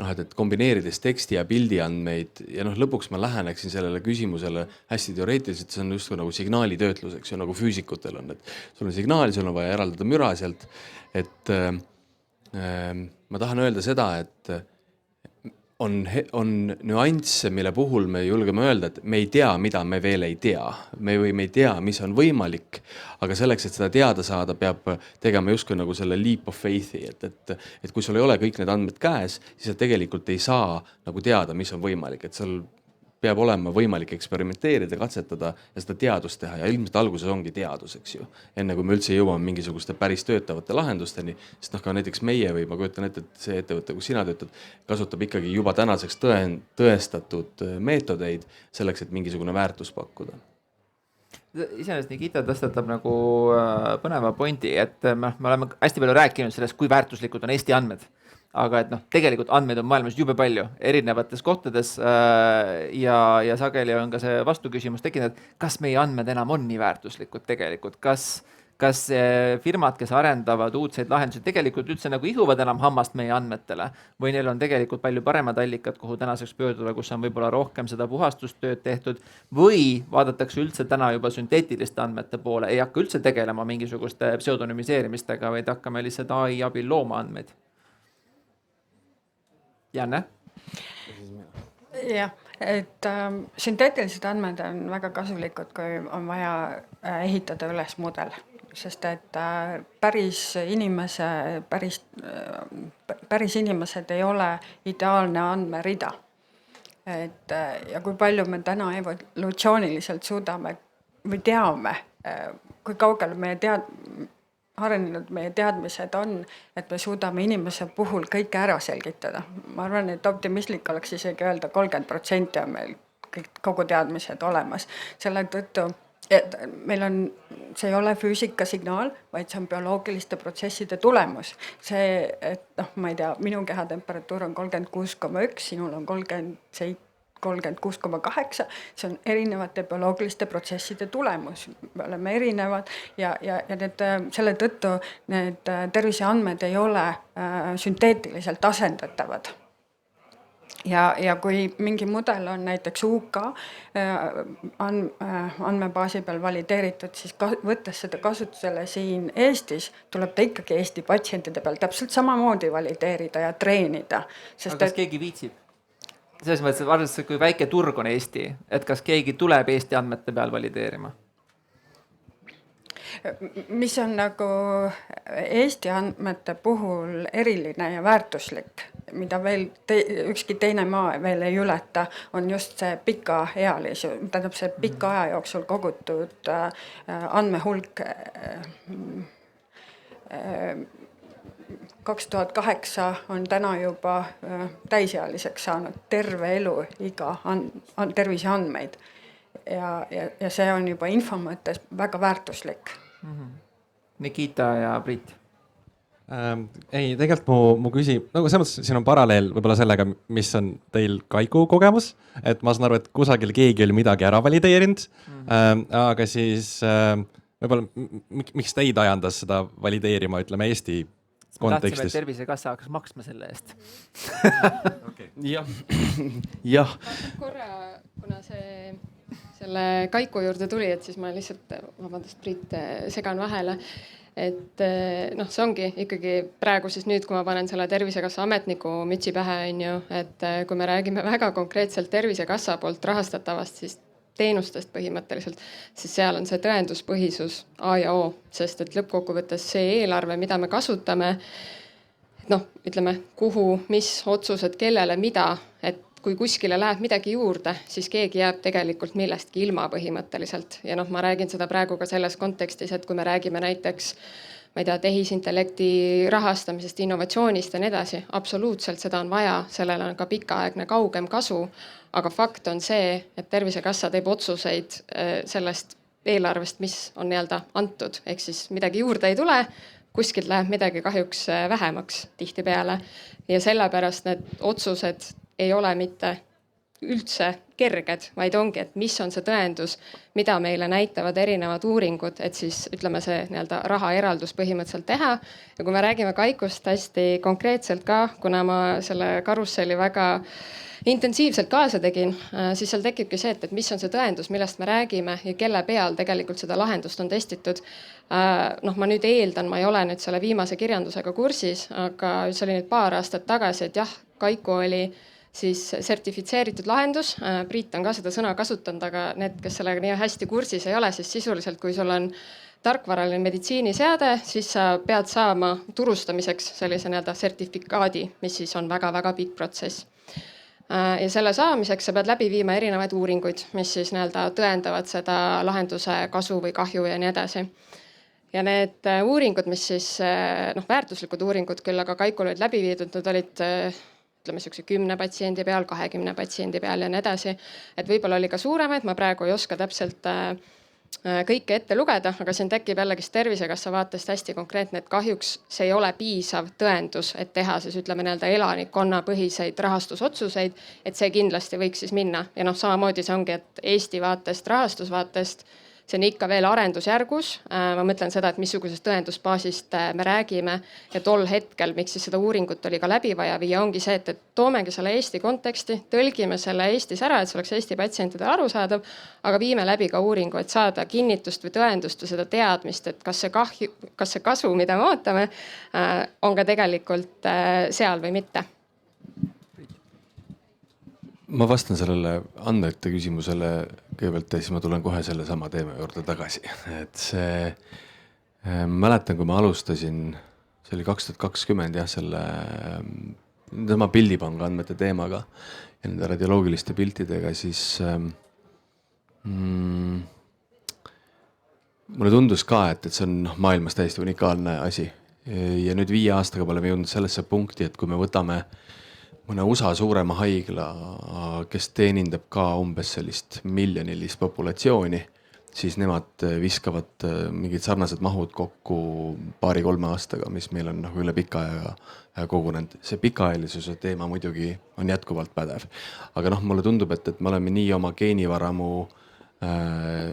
et kombineerides teksti ja pildi andmeid ja lõpuks ma läheneksin sellele küsimusele hästi teoreetiliselt, see on just nagu signaalitöötluseks, ju nagu füüsikutel on, et sul on signaal, sul on vaja eraldada müra sealt, et ma tahan öelda seda, et on nüansse, mille puhul me julgeme öelda, et me ei tea, mida me veel ei tea. Me ei tea, mis on võimalik, aga selleks, et seda teada saada, peab tegema justkui nagu selle leap of faith'i, et kui sul ei ole kõik need andmed käes, siis sa tegelikult ei saa nagu teada, mis on võimalik, et sul peab olema võimalik eksperimenteerida, katsetada ja seda teadust teha ja ilmselt alguses ongi teadus, eks ju. Enne kui me üldse jõuame mingisuguste päris töötavate lahendusteni, sest ka näiteks meie või ma kujutan ette, et see ettevõte, kus sina töötad, kasutab ikkagi juba tänaseks tõestatud meetodeid selleks, et mingisugune väärtus pakkuda. Iseenesest Nikita tõstatab nagu põneva pointi, et me oleme hästi palju rääkinud sellest, kui väärtuslikud on Eesti andmed. Aga et tegelikult andmeid on maailmas jube palju erinevates kohtades ja sageli on ka see vastuküsimus tekkinud, et kas meie andmed enam on nii väärtuslikud tegelikult, kas firmad, kes arendavad uudseid lahendusi, tegelikult üldse nagu ihuvad enam hammast meie andmetele või neil on tegelikult palju paremad allikad, kuhu tänaseks pöörduda, kus on võib-olla rohkem seda puhastustööd tehtud või vaadatakse üldse täna juba sünteetiliste andmete poole, ei hakka üldse tegelema mingisuguste pseudonümiseerimistega, vaid hakkame lihtsalt AI abil looma andmeid. Janne? Jah, et sünteetilised andmed on väga kasulikud, kui on vaja ehitada üles mudel, sest et päris inimesed ei ole ideaalne andmerida. Ja kui palju me täna evolutsiooniliselt suudame või teame, kui kaugel arenenud meie teadmised on, et me suudame inimese puhul kõike ära selgitada. Ma arvan, et optimistlik oleks isegi öelda 30% on meil kogu teadmised olemas. Selle tõttu, et see ei ole füüsikasignaal, vaid see on bioloogiliste protsesside tulemus. See, et ma ei tea, minu kehatemperatuur on 36,1, sinul on 36,8, see on erinevate bioloogiliste protsesside tulemus. Me oleme erinevad ja selle tõttu need terviseandmed ei ole sünteetiliselt asendatavad. Ja kui mingi mudel on näiteks UK andmebaasi peal valideeritud, siis võttes seda kasutusele siin Eestis, tuleb ta ikkagi Eesti patsientide peal täpselt samamoodi valideerida ja treenida. Aga kas keegi viitsib? Selles mõttes, et arvestades, kui väike turg on Eesti, et kas keegi tuleb Eesti andmete peal valideerima? Mis on nagu Eesti andmete puhul eriline ja väärtuslik, mida veel ükski teine maa veel ei ületa, on just see pika aja jooksul kogutud andmehulk 2008 on täna juba täisealiseks saanud terve elu iga terviseandmeid ja see on juba info mõttes väga väärtuslik. Nikita ja Priit. Ei, tegelikult mu nagu selles mõttes siin on paralleel võib-olla sellega, mis on teil Kaiku kogemus, et ma saan aru, et kusagil keegi oli midagi ära valideerinud, aga siis võib-olla miks teid ajandas seda valideerima, ütleme Eesti tahtsime, et kontekstis. Tervisekassa hakkas maksma selle eest. jah, korra, kuna selle Kaiku juurde tuli, et siis ma lihtsalt, vabandust, Priit, segan vahele. Et see ongi ikkagi praegu siis nüüd, kui ma panen selle Tervisekassa ametniku mütsi pähe, on ju, et kui me räägime väga konkreetselt Tervisekassa poolt rahastatavast, siis teenustest põhimõtteliselt, siis seal on see tõenduspõhisus A ja O, sest et lõppkokkuvõttes see eelarve, mida me kasutame, ütleme, kuhu, mis otsused, kellele, mida, et kui kuskile läheb midagi juurde, siis keegi jääb tegelikult millestki ilma põhimõtteliselt. Ja ma räägin seda praegu ka selles kontekstis, et kui me räägime näiteks, ma ei tea, tehisintellekti rahastamisest, innovatsioonist ja nii edasi, absoluutselt seda on vaja, sellele on ka pikaaegne kaugem kasu. Aga fakt on see, et Tervisekassa teeb otsuseid sellest eelarvest, mis on nii-öelda antud, ehk siis midagi juurde ei tule, kuskilt läheb midagi kahjuks vähemaks tihtipeale ja sellepärast need otsused ei ole mitte üldse kerged, vaid ongi, et mis on see tõendus, mida meile näitavad erinevad uuringud, et siis ütleme see nii-öelda rahaeraldus põhimõtteliselt teha. Ja kui me räägime Kaikust hästi konkreetselt ka, kuna ma selle karusselli väga intensiivselt kaasa tegin, siis seal tekibki see, et mis on see tõendus, millest me räägime ja kelle peal tegelikult seda lahendust on testitud. Ma nüüd eeldan, ma ei ole nüüd selle viimase kirjandusega kursis, aga see oli nüüd paar aastat tagasi, et jah, Kaiku oli siis sertifitseeritud lahendus. Priit on ka seda sõna kasutanud, aga need, kes sellega nii hästi kursis ei ole, siis sisuliselt, kui sul on tarkvaraline meditsiiniseade, siis sa pead saama turustamiseks sellise nii-öelda sertifikaadi, mis siis on väga-väga pikk protsess. Ja selle saamiseks sa pead läbi viima erinevaid uuringuid, mis siis nii-öelda tõendavad seda lahenduse kasu või kahju ja nii edasi. Ja need uuringud, mis siis, väärtuslikud uuringud küll, aga Kaikul olid läbi viidud, need olid ütleme 10 patsiendi peal, 20 patsiendi peal ja nii edasi. Et võib-olla oli ka suuremaid, ma praegu ei oska täpselt kõike ette lugeda, aga siin tekib jällegi Tervisekassa vaatest hästi konkreetne, et kahjuks see ei ole piisav tõendus, et teha siis ütleme nii-öelda elanikkonna põhiseid rahastusotsuseid, et see kindlasti võiks siis minna. Ja samamoodi see ongi, et Eesti vaatest, rahastusvaatest, see on ikka veel arendusjärgus. Ma mõtlen seda, et missugusest tõendusbaasist me räägime ja tol hetkel, miks siis seda uuringut oli ka läbi vaja viia, ongi see, et toomegi selle Eesti konteksti, tõlgime selle Eestis ära, et see oleks Eesti patsientidele arusaadav, aga viime läbi ka uuringu, et saada kinnitust või tõendust või seda teadmist, et kas see kasu, mida me ootame, on ka tegelikult seal või mitte. Ma vastan sellele andmete küsimusele kõigepealt ja siis ma tulen kohe selle sama teema juurde tagasi. Et see, mäletan, kui ma alustasin, see oli 2020 jah, selle pildipanga andmete teemaga ja nende radioloogiliste piltidega, siis mulle tundus ka, et see on maailmas täiesti unikaalne asi. Ja nüüd 5 aastaga oleme jõudnud sellesse punkti, et kui me võtame mõne USA suurema haigla, kes teenindab ka umbes sellist miljonilist populatsiooni, siis nemad viskavad mingid sarnased mahud kokku 2-3 aastaga, mis meil on üle pika aja kogunenud. See pikaaelisuse teema muidugi on jätkuvalt pädev. Aga mulle tundub, et me oleme nii oma geenivaramu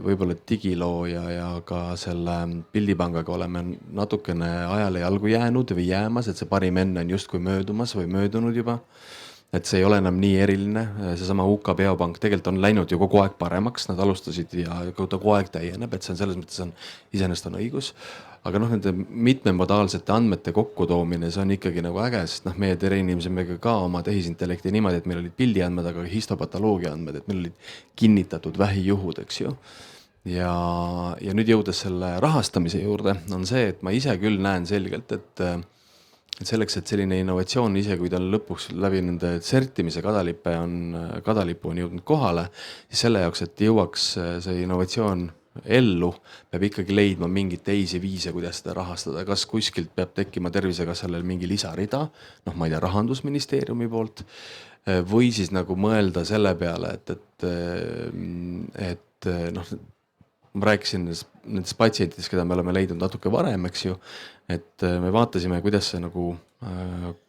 võib-olla digiloo ja ka selle pildipangaga oleme natukene ajale jalgu jäänud või jäämas, et see parim enne on justkui möödumas või möödunud juba. Et see ei ole enam nii eriline. Seesama UK biopank tegelikult on läinud ju kogu aeg paremaks, nad alustasid ja kogu aeg täieneb, et see on selles mõttes iseenesest on õigus. Aga nende mitmemodaalsete andmete kokkutoomine, see on ikkagi nagu äge, sest meie teriinimesed ka oma tehisintellekti niimoodi, et meil olid pildiandmed, aga histopatoloogia andmed, et meil olid kinnitatud vähijuhud, eks ju. Ja nüüd jõudes selle rahastamise juurde on see, et ma ise küll näen selgelt, et selleks, et selline innovatsioon ise, kui ta lõpuks läbi nende sertimise kadalipu on jõudnud kohale, siis selle jaoks, et jõuaks see innovatsioon ellu, peab ikkagi leidma mingeid teisi viise, kuidas seda rahastada. Kas kuskilt peab tekkima Tervisekassale mingi lisarida, ma ei tea, Rahandusministeeriumi poolt, või siis nagu mõelda selle peale, et ma rääkisin nendest patsientidest, keda me oleme leidnud natuke varem, eks ju, et me vaatasime, kuidas see nagu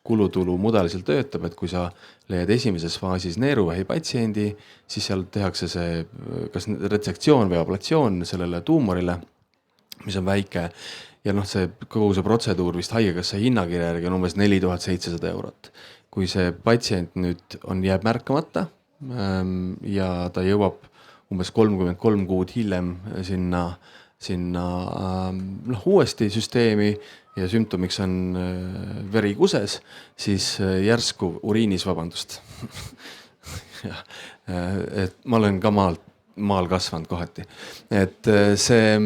kulutulu mudel seal töötab, et kui sa leiad esimeses faasis neeruvähi patsiendi, siis seal tehakse see kas retsektsioon või ablatsioon sellele tuumorile, mis on väike ja noh, see kogu see protseduur vist haigekassa hinnakirja järgi on umbes 4700 eurot. Kui see patsient nüüd jääb märkamata ja ta jõuab umbes 33 kuud hiljem sinna uuesti süsteemi ja sümptomiks on veri kuses, siis järsku uriinis, vabandust. Et ma olen ka maal kasvanud kohati. Et see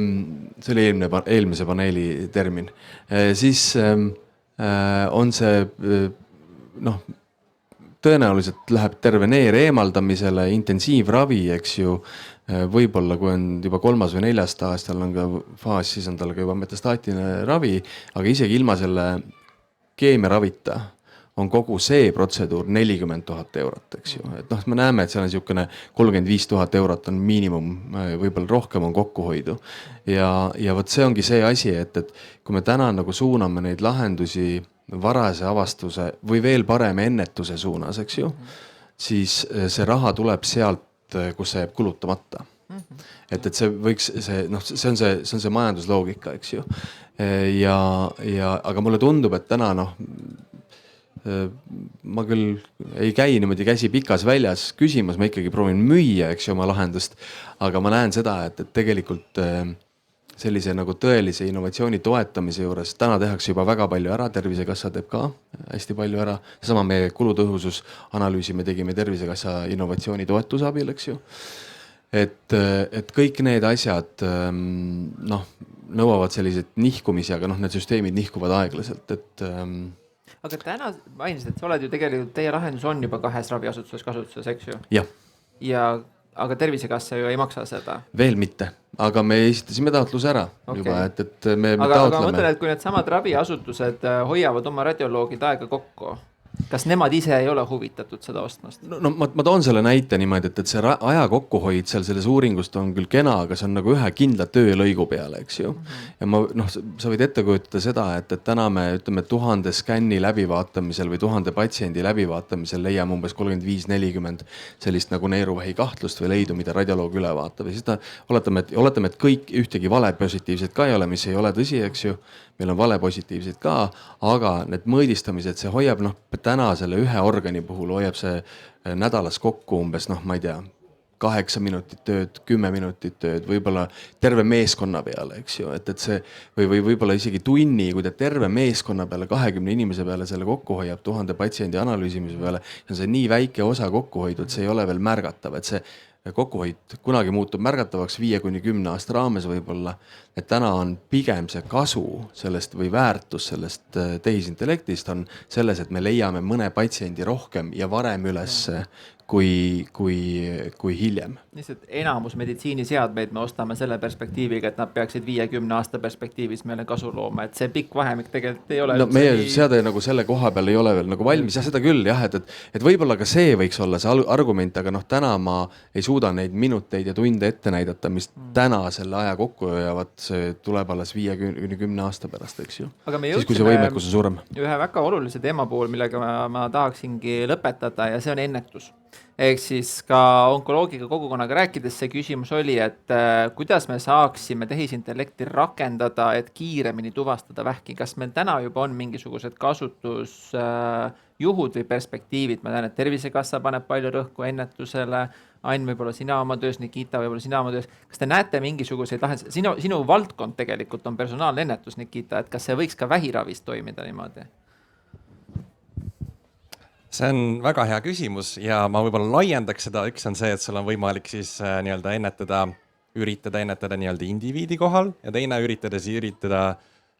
oli eelmise paneeli termin. Siis on see, tõenäoliselt läheb terve neer eemaldamisele, intensiivravi, eks ju, võib-olla kui on juba 3. või 4. aastal on ka faas, siis on tal ka juba metastaatiline ravi, aga isegi ilma selle keemiaravita on kogu see protseduur 40 000 eurot, eks ju. Et noh, me näeme, et seal on niisugune 35 000 eurot on miinimum, võib-olla rohkem on kokkuhoidu. Ja võt see ongi see asi, et kui me täna nagu suuname neid lahendusi varase avastuse või veel parem ennetuse suunas, eks ju, siis see raha tuleb sealt, kus see jääb kulutamata. Et see võiks, see on see majandusloogika, eks ju. Aga mulle tundub, et täna ma küll ei käi niimoodi käsi pikas väljas küsimas, ma ikkagi proovin müüa, eks ju, oma lahendust, aga ma näen seda, et tegelikult sellise nagu tõelise innovatsiooni toetamise juures täna tehakse juba väga palju ära, Tervisekassa teeb ka hästi palju ära, sama meie kulutõhusus analüüsi me tegime Tervisekassa innovatsiooni toetuse abil, eks ju. Et kõik need asjad nõuavad selliseid nihkumisi, aga need süsteemid nihkuvad aeglaselt, et aga täna mainisid, et sa oled ju tegelikult, teie lahendus on juba 2 raviasutuses kasutuses, eks ju? Jah. Aga Tervisekassa ju ei maksa seda? Veel mitte, aga me esitasime taotluse ära juba, et me aga taotleme. Aga ma mõtlen, et kui need samad raviasutused hoiavad oma radioloogide aega kokku, kas nemad ise ei ole huvitatud seda ostmast? No ma toon selle näite niimoodi, et see aja kokkuhoid seal selles uuringust on küll kena, aga see on nagu ühe kindla töölõigu peale, eks ju. Ja sa võid ette kujutada seda, et täna me ütleme 1000 skänni läbivaatamisel või 1000 patsiendi läbivaatamisel leiame umbes 35-40 sellist nagu neeruvähi kahtlust või leidu, mida radioloog üle vaatab. Ja siis oletame, et kõik ühtegi valepositiivset ka ei ole, mis ei ole tõsi, eks ju. Meil on valepositiivseid ka, aga need mõõdistamised, see hoiab täna selle ühe organi puhul hoiab see nädalas kokku umbes, ma ei tea, 8 minutit tööd, 10 minutit tööd, võib-olla terve meeskonna peale, eks ju, et see või võib-olla isegi tunni, kui ta terve meeskonna peale, 20 inimese peale selle kokku hoiab 1000 patsiendi analüüsimise peale, on see nii väike osa kokkuhoidu, et see ei ole veel märgatav, et see kokkuhoid kunagi muutub märgatavaks 5-10 aasta raames võib-olla, et täna on pigem see kasu sellest või väärtus sellest tehisintellektist on selles, et me leiame mõne patsiendi rohkem ja varem üles kui hiljem. Lihtsalt enamus meditsiiniseadmeid me ostame selle perspektiiviga, et nad peaksid 50 aasta perspektiivis meile kasu looma, et see pikk vahemik tegelikult ei ole. No meie seade nagu selle koha peal ei ole veel nagu valmis ja seda küll jah, et võib-olla ka see võiks olla see argument, aga täna ma ei suuda neid minuteid ja tunde ette näidata, mis täna selle aja kokku hoiavad, see tuleb alles 5-10 aasta pärast, eks ju. Siis kui see võimekus on suurem. Ühe väga olulise teema puhul, millega ma tahaksingi lõpetada ja see on ennetus. Ehk siis ka onkoloogiga kogukonnaga rääkides see küsimus oli, et kuidas me saaksime tehisintellekti rakendada, et kiiremini tuvastada vähki. Kas meil täna juba on mingisugused kasutusjuhud või perspektiivid? Ma tean, et Tervisekassa paneb palju rõhku ennetusele, Ain võib-olla sina oma töös, Nikita võib-olla sina oma töös. Kas te näete mingisuguseid lahendusi? Sinu valdkond tegelikult on personaalne ennetus, Nikita, et kas see võiks ka vähiravist toimida niimoodi? See on väga hea küsimus ja ma võib-olla laiendaks seda. Üks on see, et sul on võimalik siis üritada ennetada nii-öelda indiviidi kohal ja teine üritada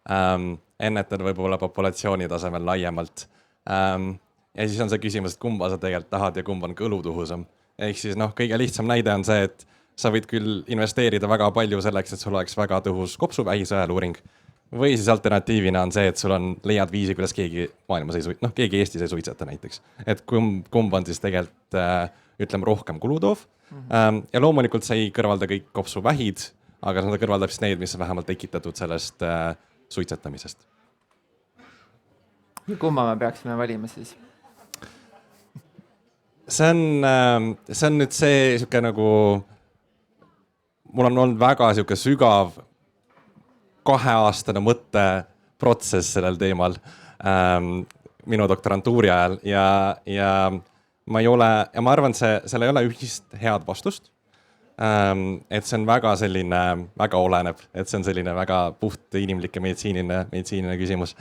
ennetada võib-olla populatsiooni tasemel laiemalt. Ja siis on see küsimus, et kumba sa tegelikult tahad ja kumb on kõlutuhusam. Ehk siis kõige lihtsam näide on see, et sa võid küll investeerida väga palju selleks, et sul oleks väga tõhus kopsuvähi sõeluuring. Või siis alternatiivina on see, et sul on leiad viisi, kuidas keegi maailmas keegi Eestis ei suitseta näiteks. Et kumb on siis tegelikult, ütleme, rohkem kulutoov. Ja loomulikult sa ei kõrvalda kõik kopsuvähid, aga sa kõrvaldab siis need, mis on vähemalt tekitatud sellest suitsetamisest. Kumma me peaksime valima siis? See on nüüd see siuke nagu, mul on olnud väga siuke sügav 2-aastane mõtteprotsess sellel teemal minu doktorantuuri ajal ja ma arvan, seal ei ole ühist head vastust. Et see on väga selline, väga oleneb, et see on selline väga puht inimlik ja meditsiiniline küsimus.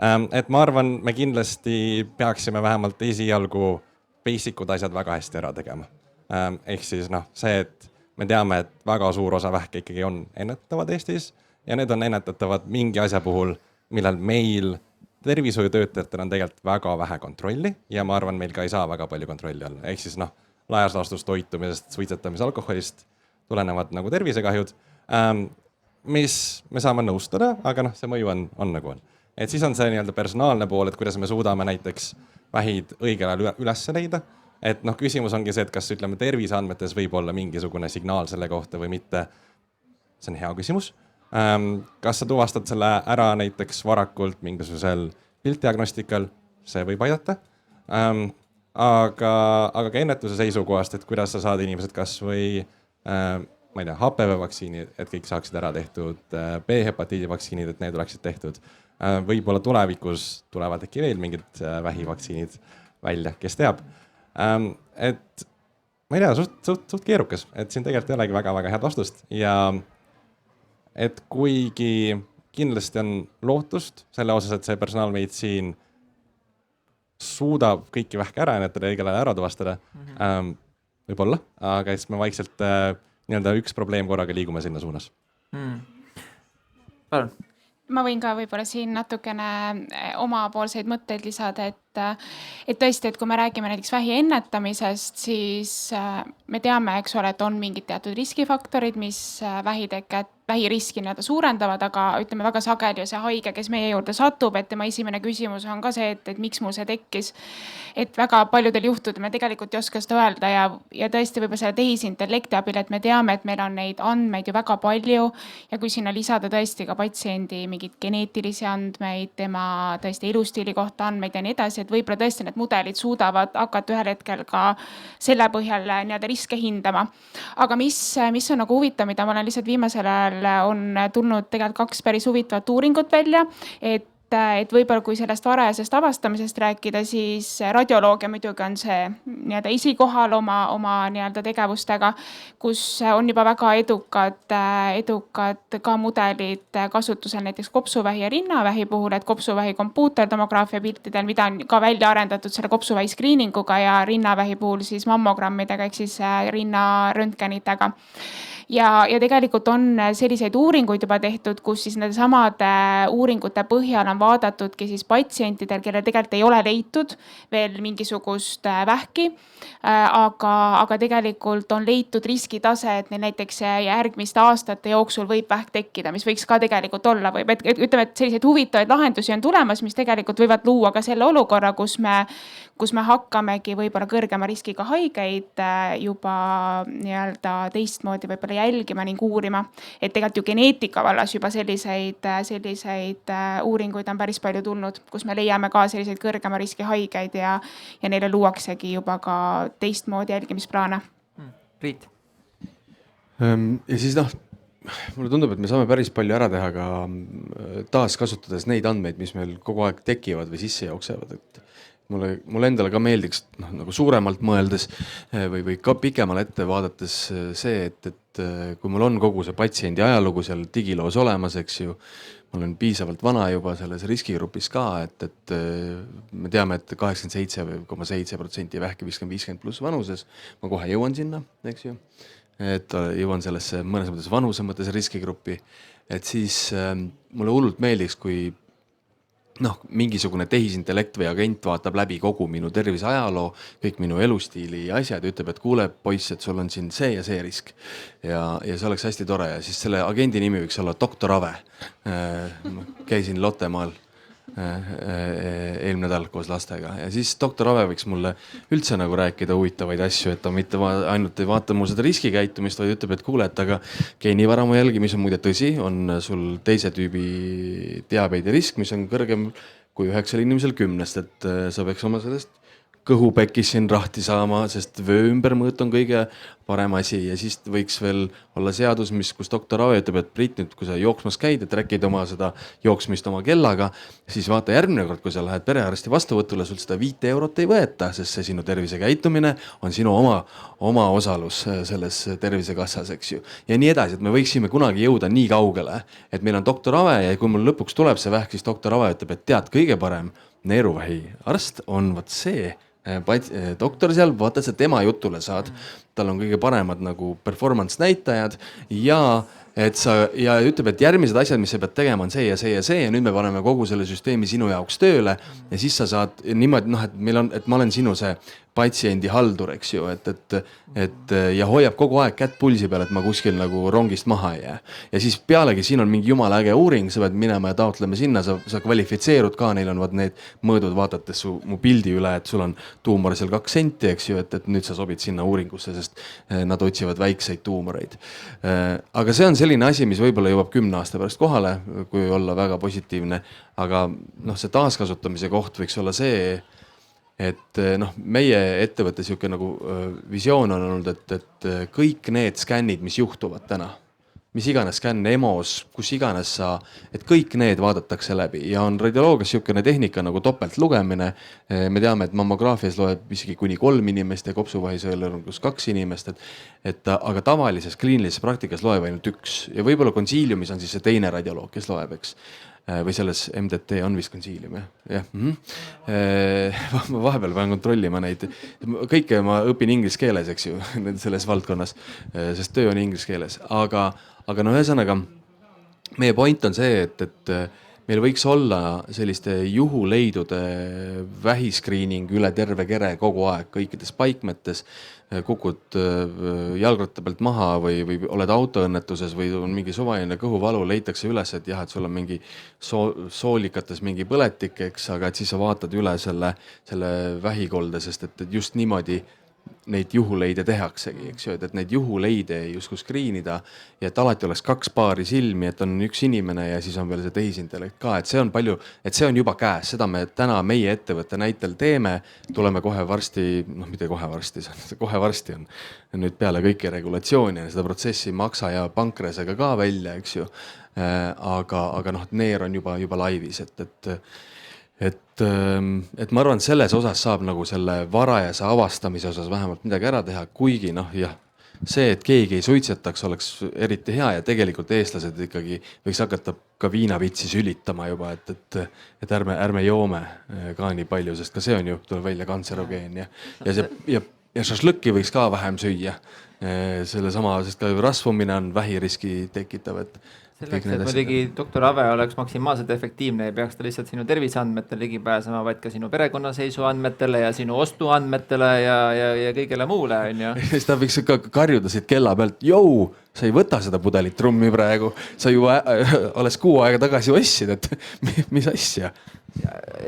Et ma arvan, me kindlasti peaksime vähemalt esialgu basic'ud asjad väga hästi ära tegema. Ehk siis see, et me teame, et väga suur osa vähke ikkagi on ennetatavad Eestis ja need on ennetatavad mingi asja puhul, millal meil tervishoiutöötajatel on tegelikult väga vähe kontrolli ja ma arvan, meil ka ei saa väga palju kontrolli olla. Ehk siis laias laastus toitumisest, suitsetamise, alkoholist tulenevad nagu tervisekahjud, mis me saame nõustada, aga see mõju on nagu on. Et siis on see nii-öelda personaalne pool, et kuidas me suudame näiteks vähid õigel ajal üles leida. Et küsimus ongi see, et kas ütleme terviseandmetes võib olla mingisugune signaal selle kohta või mitte. See on hea küsimus. Kas sa tuvastad selle ära näiteks varakult mingisugusel piltdiagnostikal? See võib aidata. Aga ka ennetuse seisukohast, et kuidas sa saad inimesed kas või ma ei tea, HPV-vaktsiini, et kõik saaksid ära tehtud, B-hepatiidi vaktsiinid, et need oleksid tehtud. Võib-olla tulevikus tulevad äkki veel mingid vähivaktsiinid välja, kes teab. Et ma ei tea, suht keerukas, et siin tegelikult ei olegi väga head vastust ja et kuigi kindlasti on lootust selle osas, et see personaalmeditsiin suudab kõiki vähke ära ennetada ja õigel ajal ära tuvastada, võib-olla, aga siis me vaikselt nii-öelda üks probleem korraga liigume sinna suunas. Palun. Ma võin ka võib-olla siin natukene omapoolseid mõtteid lisada, et tõesti, et kui me räägime näiteks vähi ennetamisest, siis me teame, eks ole, et on mingid teatud riskifaktorid, mis vähiriski suurendavad, aga ütleme väga sageli see haige, kes meie juurde satub, et tema esimene küsimus on ka see, et miks mul see tekkis. Et väga paljudel juhtudel me tegelikult ei oska seda öelda ja tõesti võib-olla selle tehisintellekti abil, et me teame, et meil on neid andmeid ju väga palju ja kui sinna lisada tõesti ka patsiendi mingid geneetilisi andmeid, tema tõesti elustiili kohta andmeid ja nii edasi, et võib-olla tõesti need mudelid suudavad hakata ühel hetkel ka selle põhjal nii-öelda riske hindama. Aga mis on nagu huvitav, mida ma olen lihtsalt viimasel ajal on tulnud tegelikult 2 päris huvitavat uuringut välja, et võib-olla kui sellest varajasest avastamisest rääkida, siis radioloogia muidugi on see nii-öelda esikohal oma nii-öelda tegevustega, kus on juba väga edukad ka mudelid kasutusel näiteks kopsuvähi ja rinnavähi puhul, et kopsuvähi kompuutertomograafia piltidel, mida on ka välja arendatud selle kopsuvähi screeninguga ja rinnavähi puhul siis mammogrammidega ehk siis rinnaröntgenitega. Ja tegelikult on selliseid uuringuid juba tehtud, kus siis nende samade uuringute põhjal on vaadatudki siis patsientidel, kellel tegelikult ei ole leitud veel mingisugust vähki, aga tegelikult on leitud riskitase, et neil näiteks järgmiste aastate jooksul võib vähk tekkida, mis võiks ka tegelikult olla. Ütleme, et selliseid huvitavaid lahendusi on tulemas, mis tegelikult võivad luua ka selle olukorra, kus me hakkamegi võib-olla kõrgema riskiga haigeid juba nii-öelda teistmoodi võib-olla jälgima ning uurima. Et tegelikult ju geneetika vallas juba selliseid uuringuid on päris palju tulnud, kus me leiame ka selliseid kõrgema riski haigeid ja neile luuaksegi juba ka teistmoodi jälgimisplaane. Priit. Ja siis mulle tundub, et me saame päris palju ära teha ka taaskasutades neid andmeid, mis meil kogu aeg tekivad või sisse jooksevad, et mulle endale ka meeldiks nagu suuremalt mõeldes või ka pikemal ette vaadates see, et kui mul on kogu see patsiendi ajalugu seal digiloos olemas, eks ju, ma olen piisavalt vana juba selles riskigrupis ka, et me teame, et 87,7% vähki 50+ vanuses, ma kohe jõuan sinna, eks ju, et jõuan sellesse mõnes mõttes vanuse mõttes riskigruppi, et siis mulle hullult meeldiks, kui mingisugune tehisintellekt või agent vaatab läbi kogu minu tervise ajaloo, kõik minu elustiili asjad ja ütleb, et kuule poiss, et sul on siin see ja see risk. Ja see oleks hästi tore ja siis selle agendi nimi võiks olla Dr. Ave. Käisin Lottemaal eelmine nädal koos lastega ja siis Dr. Ave võiks mulle üldse nagu rääkida huvitavaid asju, et ta mitte ainult ei vaata mul seda riskikäitumist, vaid ütleb, et kuule, et aga geenivaramu jälgimis on muide tõsi, on sul teise tüübi diabeedi risk, mis on kõrgem kui 9 inimesel 10, et sa peaks oma sellest kõhupekis siin rahti saama, sest vöö ümbermõõt on kõige parem asi ja siis võiks veel olla seadus, kus doktor Ave ütleb, et Priit, nüüd kui sa jooksmas käid, et rääkid oma seda jooksmist oma kellaga, siis vaata järgmine kord, kui sa lähed perearsti vastuvõtule, sul seda 5 eurot ei võeta, sest see sinu tervisekäitumine on sinu oma osalus selles tervisekassas, eks ju. Ja nii edasi, et me võiksime kunagi jõuda nii kaugele, et meil on doktor Ave ja kui mul lõpuks tuleb see vähk, siis doktor Ave ütleb, et tead, kõige parem neeruvähi arst on vot see doktor seal, vaata, sa tema jutule saad, tal on kõige paremad nagu performance näitajad ja ütleb, et järgmised asjad, mis sa pead tegema, on see ja see ja see ja nüüd me paneme kogu selle süsteemi sinu jaoks tööle ja siis sa saad niimoodi, et ma olen sinu see patsiendi haldur, eks ju, et ja hoiab kogu aeg kätt pulsi peal, et ma kuskil nagu rongist maha ei jää. Ja siis pealegi siin on mingi jumala äge uuring, sa pead minema ja taotlema sinna, sa kvalifitseerud ka, neil on need mõõdud vaadates mu pildi üle, et sul on tuumor seal 2 senti, eks ju, et nüüd sa sobid sinna uuringusse, sest nad otsivad väikseid tuumoreid. Aga see on selline asi, mis võib-olla jõuab 10 aasta pärast kohale, kui olla väga positiivne, aga see taaskasutamise koht võiks olla see, et meie ettevõtte siuke nagu visioon on olnud, et kõik need skännid, mis juhtuvad täna, mis iganes skänn EMO-s, kus iganes et kõik need vaadatakse läbi ja on radioloogias siukene tehnika nagu topeltlugemine. Me teame, et mammograafias loeb isegi kuni 3 inimest ja kopsuvahisõelurungus 2 inimest, aga tavalises kliinilises praktikas loeb ainult 1 ja võib-olla konsiiliumis on siis see teine radioloog, kes loeb, eks. Või selles MDT on vist konsiilium, jah. Ma vahepeal pean kontrollima neid. Kõike ma õpin inglise keeles, eks ju, selles valdkonnas, sest töö on inglise keeles. Aga ühesõnaga, meie point on see, et meil võiks olla selliste juhuleidude vähiskriining üle terve kere kogu aeg, kõikides paikmetes, kukud jalgratta pealt maha või oled autoõnnetuses või on mingi suvaline kõhuvalu, leitakse üles, et jah, et sul on mingi soolikates mingi põletik, eks, aga et siis sa vaatad üle selle vähikolde, sest et just niimoodi neid juhuleide tehaksegi, eks ju, et neid juhuleide justkui skriinida ja et alati oleks 2 paari silmi, et on üks inimene ja siis on veel see tehisintellekt ka, et see on juba käes, seda me täna meie ettevõtte näitel teeme, tuleme kohe varsti, mitte kohe varsti on nüüd peale kõiki regulatsiooni ja seda protsessi Maksa ja Pankresega ka välja, eks ju, aga neer on juba laivis, et ma arvan, et selles osas saab nagu selle varajase avastamise osas vähemalt midagi ära teha, kuigi see, et keegi ei suitsetaks, oleks eriti hea ja tegelikult eestlased ikkagi võiks hakata ka viinavitsi sülitama juba, et ärme joome ka nii palju, sest ka see on ju, tuleb välja kantserogeen ja šašlõkki võiks ka vähem süüa sest ka rasvumine on vähiriski tekitav, selleks, et muidugi doktor Ave oleks maksimaalselt efektiivne ei peaks ta lihtsalt sinu terviseandmetele ligi pääsema, vaid ka sinu perekonnaseisu andmetele ja sinu ostuandmetele ja kõigele muule, on ju. Siis ta võiks ka karjuda siit kella pealt, jõu, sa ei võta seda pudelit trummi praegu, sa juba alles 6 aega tagasi ostsid, et mis asja.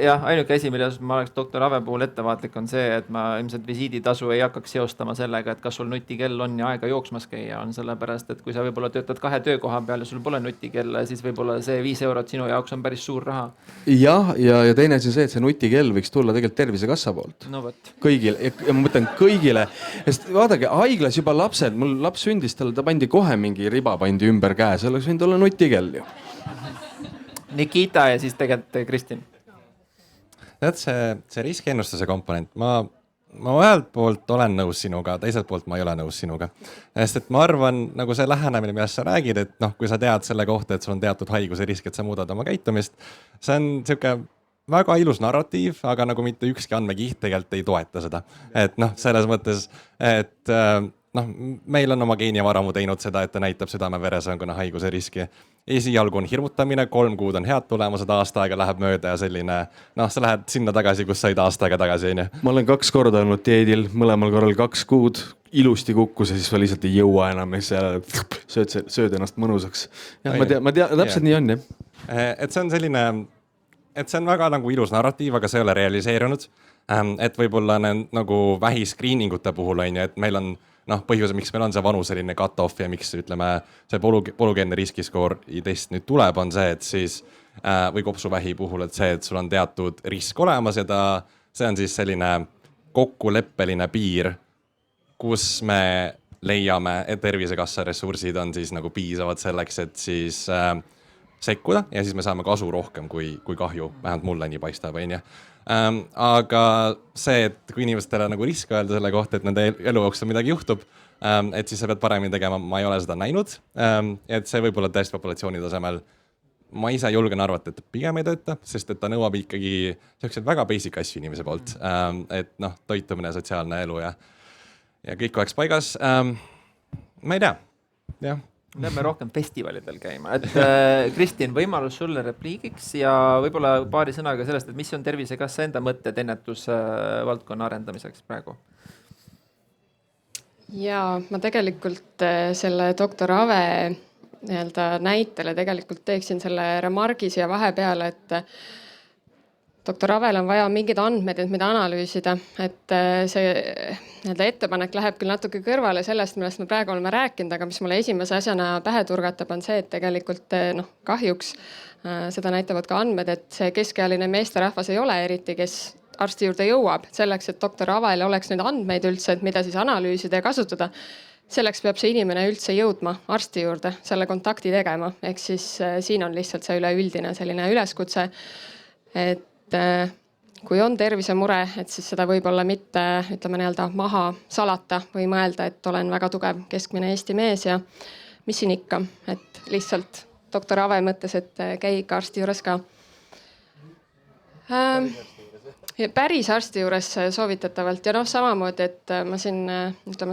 Jah, ainuke asi, milles ma oleks doktor Ave puhul ettevaatlik on see, et ma ilmselt visiiditasu ei hakkaks seostama sellega, et kas sul nutikell on ja aega jooksmas käia on, sellepärast, et kui sa võib-olla töötad 2 töökoha peal ja sul pole nutikella, siis võib-olla see 5 eurot sinu jaoks on päris suur raha. Ja teine asi on see, et see nutikell võiks tulla tegelikult Tervisekassa poolt. No võt. Kõigile, ja ma mõtlen kõigile, sest vaadake, haiglas juba lapsed, mul laps sündis, talle ta pandi kohe mingi riba pandi ümber käe, see oleks võinud olla nutikell ju. Nikita ja siis tegelikult Kristin. Tead, see riskiennustuse komponent, ma ühelt poolt olen nõus sinuga, teiselt poolt ma ei ole nõus sinuga. Sest et ma arvan, nagu see lähenemine, millest sa räägid, et kui sa tead selle kohta, et sul on teatud haiguse risk, et sa muudad oma käitumist, see on siuke väga ilus narratiiv, aga nagu mitte ükski andmekiht tegelikult ei toeta seda. Et selles mõttes, et meil on oma geenivaramu teinud seda, et ta näitab südame-veresoonkonna haiguse riski. Esialgu on hirmutamine, 3 kuud on head tulemused, aasta aega läheb mööda ja selline, sa lähed sinna tagasi, kus said aasta aega tagasi. Ma olen 2 korda olnud dieedil, mõlemal korral 2 kuud, ilusti kukkus ja siis ma lihtsalt ei jõua enam, sööd ennast mõnusaks. Ja, ma tean, täpselt nii on, jah. Et see on selline, et see on väga nagu ilus narratiiv, aga see ei ole realiseerunud. Et võib-olla nagu vähiskriiningute puhul on ju, et meil on põhjus, miks meil on see vanuseline cut-off ja miks ütleme see polügeenne riskiskoor test nüüd tuleb, on see, et siis või kopsuvähi puhul, et see, et sul on teatud risk olemas ja see on siis selline kokkuleppeline piir, kus me leiame, et Tervisekassa ressursid on siis nagu piisavad selleks, et siis sekkuda ja siis me saame kasu rohkem kui kahju, vähemalt mulle nii paistab, on ju. Aga see, et kui inimestele nagu risk öelda selle kohta, et nende elu jooksul midagi juhtub, et siis sa pead paremini tegema, ma ei ole seda näinud. Et see võib-olla tõesti populatsiooni tasemel, ma ise julgen arvata, et pigem ei tööta, sest et ta nõuab ikkagi sellised väga basic asju inimese poolt. Et noh, toitumine, sotsiaalne elu ja kõik oleks paigas. Ma ei tea, jah. Lähme rohkem festivalidel käima, et Kristin, võimalus sulle repliigiks ja võib-olla paari sõnaga sellest, et mis on Tervisekassa enda mõtted ennetusvaldkonna arendamiseks praegu? Ja ma tegelikult selle doktor Ave näitele tegelikult teeksin selle remargi siia vahepeale, et doktor Avel on vaja mingid andmed, et mida analüüsida, et see ettepanek läheb küll natuke kõrvale sellest, millest me praegu oleme rääkinud, aga mis mulle esimese asjana pähe turgatab, on see, et tegelikult kahjuks seda näitavad ka andmed, et see keskealine meesterahvas ei ole eriti, kes arsti juurde jõuab. Selleks, et doktor Avel oleks neid andmeid üldse, et mida siis analüüsida ja kasutada, selleks peab see inimene üldse jõudma arsti juurde, selle kontakti tegema. Ehk siis siin on lihtsalt see üleüldine selline üleskutse, et kui on tervisemure, et siis seda võib-olla mitte maha salata või mõelda, et olen väga tugev keskmine Eesti mees ja mis siin ikka, et lihtsalt doktor Ave mõttes, et käi ikka arsti juures ka. Päris arsti juures soovitatavalt ja samamoodi, et ma siin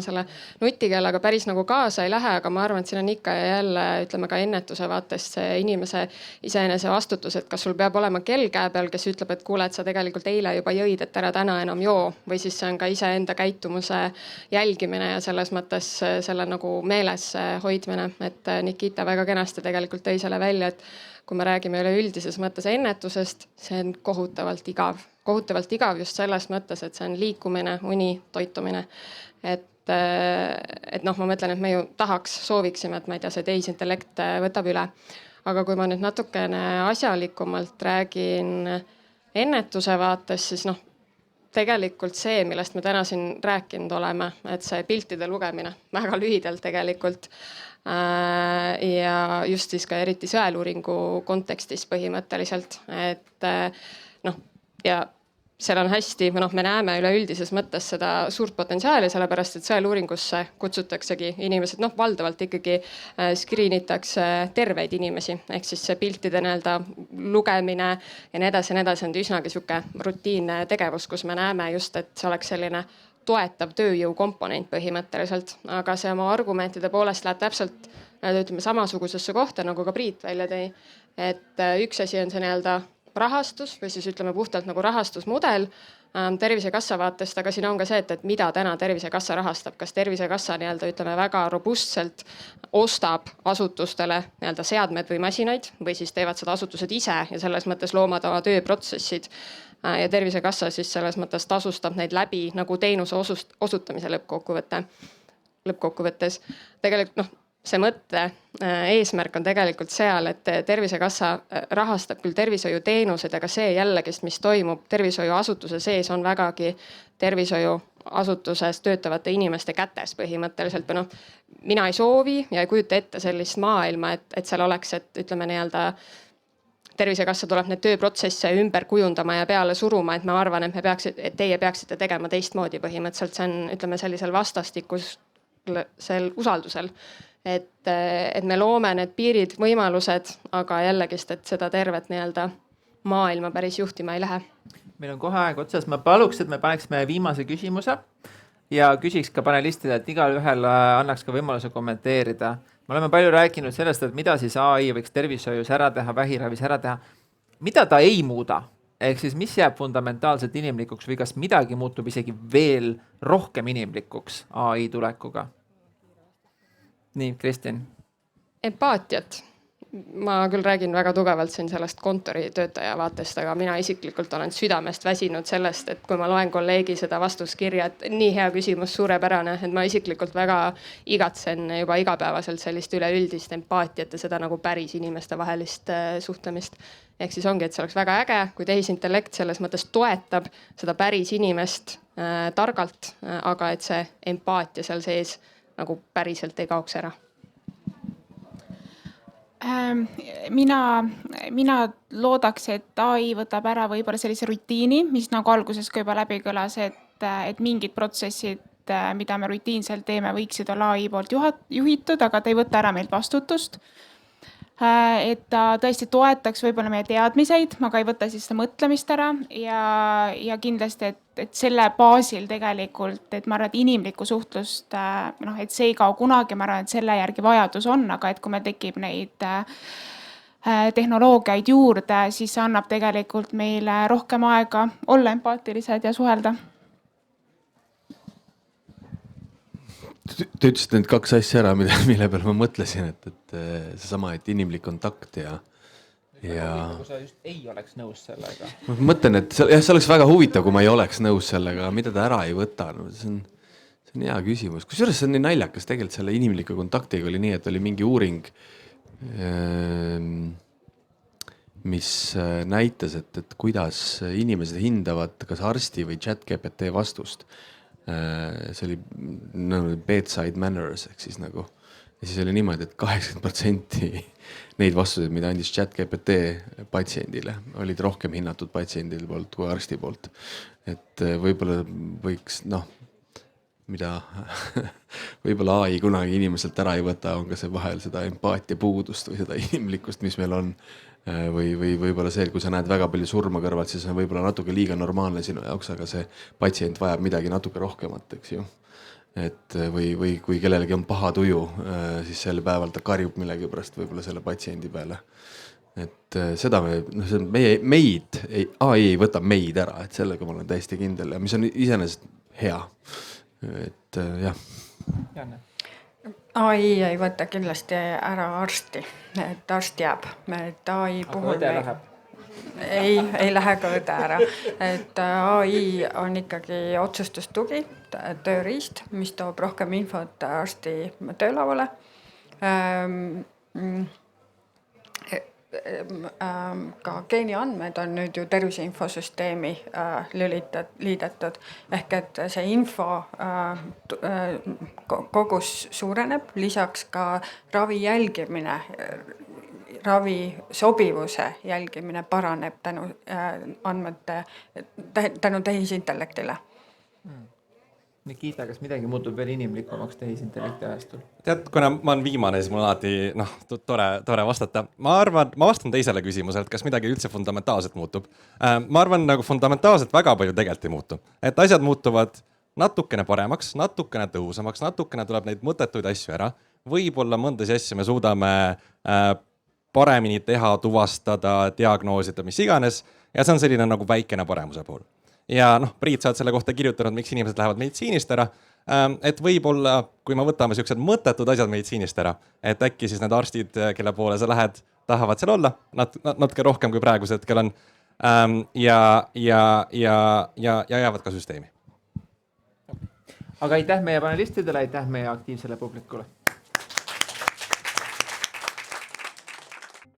selle nutikellaga päris nagu kaasa ei lähe, aga ma arvan, et siin on ikka ja jälle ka ennetuse vaatest see inimese iseenese vastutus, et kas sul peab olema kell käe peal, kes ütleb, et kuule, et sa tegelikult eile juba jõid, et ära täna enam joo, või siis see on ka iseenda käitumuse jälgimine ja selles mõttes selle nagu meeles hoidmine, et Nikita väga kenasti tegelikult tõi selle välja, et kui me räägime üleüldises mõttes ennetusest, see on kohutavalt igav just selles mõttes, et see on liikumine, uni, toitumine. Et ma mõtlen, et me ju sooviksime, et ma ei tea, see tehisintellekt võtab üle. Aga kui ma nüüd natukene asjalikumalt räägin ennetuse vaates, siis tegelikult see, millest me täna siin rääkinud oleme, et see piltide lugemine väga lühidalt tegelikult ja just siis ka eriti sõeluuringu kontekstis põhimõtteliselt, et ja seal on hästi, me näeme üleüldises mõttes seda suurt potentsiaali, sellepärast et sõeluuringusse kutsutaksegi inimesed, valdavalt ikkagi skriinitakse terveid inimesi, ehk siis see piltide lugemine ja nii edasi on üsnagi sihuke rutiinne tegevus, kus me näeme just, et see oleks selline toetav tööjõu komponent põhimõtteliselt, aga see oma argumentide poolest läheb täpselt samasugusesse kohta, nagu ka Priit välja tõi, et üks asi on see rahastus või siis puhtalt nagu rahastusmudel Tervisekassa vaatest, aga siin on ka see, et mida täna Tervisekassa rahastab, kas Tervisekassa väga robustselt ostab asutustele seadmed või masinaid või siis teevad seda asutused ise ja selles mõttes loomad oma tööprotsessid ja Tervisekassa siis selles mõttes tasustab neid läbi nagu teenuse osutamise lõppkokkuvõttes. Tegelikult see mõtte eesmärk on tegelikult seal, et Tervisekassa rahastab küll tervishoiuteenused, aga see jällegi, mis toimub tervishoiuasutuse sees, on vägagi tervishoiuasutuses töötavate inimeste kätes põhimõtteliselt. Mina ei soovi ja ei kujuta ette sellist maailma, et seal oleks, et Tervisekassa tuleb need tööprotsesse ümber kujundama ja peale suruma, et ma arvan, et teie peaksite tegema teistmoodi põhimõtteliselt. See on sellisel vastastikusel usaldusel, et me loome need piirid, võimalused, aga jällegist, et seda tervet maailma päris juhtima ei lähe. Meil on kohe aeg otsas, ma paluks, et me paneksime viimase küsimuse ja küsiks ka panelistile, et igal ühel annaks ka võimaluse kommenteerida. Me oleme palju rääkinud sellest, et mida siis AI võiks tervishoius ära teha, vähiravis ära teha. Mida ta ei muuda? Ehk siis mis jääb fundamentaalselt inimlikuks või kas midagi muutub isegi veel rohkem inimlikuks AI tulekuga? Nii, Kristin. Empaatiat ma küll räägin väga tugevalt siin sellest kontoritöötaja vaatest, aga mina isiklikult olen südamest väsinud sellest, et kui ma loen kolleegi seda vastuskirja, et nii hea küsimus, suurepärane, et ma isiklikult väga igatsen juba igapäevaselt sellist üleüldist empaatiat ja seda nagu päris inimestevahelist suhtlemist. Ehk siis ongi, et see oleks väga äge, kui tehisintellekt selles mõttes toetab seda päris inimest targalt, aga et see empaatia seal sees nagu päriselt ei kaoks ära. Mina loodaks, et AI võtab ära võib-olla sellise rutiini, mis nagu alguses ka juba läbi kõlas, et mingid protsessid, mida me rutiinselt teeme, võiksid olla AI poolt juhitud, aga ta ei võta ära meilt vastutust. Et ta tõesti toetaks võib-olla meie teadmiseid, aga ei võta siis seda mõtlemist ära ja kindlasti, et selle baasil tegelikult, et ma arvan, et inimlikku suhtlust, et see ei kao kunagi, ma arvan, et selle järgi vajadus on, aga et kui meil tekib neid tehnoloogiaid juurde, siis annab tegelikult meile rohkem aega olla empaatilised ja suhelda. Te ütlesite need 2 asja ära, mille peal ma mõtlesin, et seesama, et inimlik kontakt ja... Kui sa just ei oleks nõus sellega. Ma mõtlen, et see oleks väga huvitav, kui ma ei oleks nõus sellega, mida ta ära ei võta. No, see on hea küsimus. Kusjuures see on nii naljakas, tegelikult selle inimliku kontaktiga oli nii, et oli mingi uuring, mis näitas, et kuidas inimesed hindavad kas arsti või ChatGPT vastust. See oli bedside manners ehk siis nagu ja siis oli niimoodi, et 80% neid vastuseid, mida andis ChatGPT patsiendile, olid rohkem hinnatud patsiendil poolt kui arsti poolt. Et võib-olla võiks, mida võib-olla AI kunagi inimeselt ära ei võta, on ka see vahel seda empaatia puudust või seda inimlikkust, mis meil on. Või võib-olla see, kui sa näed väga palju surma kõrvalt, siis on võib-olla natuke liiga normaalne sinu jaoks, aga see patsient vajab midagi natuke rohkemat, eks ju. Et või kui kellelegi on paha tuju, siis sel päeval ta karjub millegi pärast võib-olla selle patsiendi peale. Et seda meid, AI ei võta meid ära, et sellega ma olen täiesti kindel ja mis on iseenesest hea. Et jah. Janne. AI ei võta kindlasti ära arsti, et arst jääb. Et AI puhul õde läheb? Ei lähe ka õde ära. Et AI on ikkagi otsustustugi, tööriist, mis toob rohkem infot arsti töölavale. Ka geeniandmed on nüüd ju tervise infosüsteemi liidetud ehk et see info kogus suureneb, lisaks ka ravi jälgimine, ravi sobivuse jälgimine paraneb tänu tehisintellektile. Nikita, kas midagi muutub veel inimlikumaks tehisintellekti ajastul? Tead, kuna ma olen viimane, siis mul alati tore vastata. Ma vastan teisele küsimusele, et kas midagi üldse fundamentaalselt muutub. Ma arvan, nagu fundamentaalselt väga palju tegelikult ei muutu. Et asjad muutuvad natukene paremaks, natukene tõhusamaks, natukene tuleb neid mõttetuid asju ära. Võib-olla mõndasi asju me suudame paremini teha, tuvastada, diagnoosida, mis iganes. Ja see on selline nagu väikene paremuse pool. Ja Priit, sa oled selle kohta kirjutanud, miks inimesed lähevad meditsiinist ära. Et võib-olla, kui me võtame sellised mõttetud asjad meditsiinist ära, et äkki siis need arstid, kelle poole sa lähed, tahavad seal olla natuke rohkem kui praeguse hetkel on ja jäävad ka süsteemi. Aga aitäh meie panelistidele, aitäh meie aktiivsele publikule.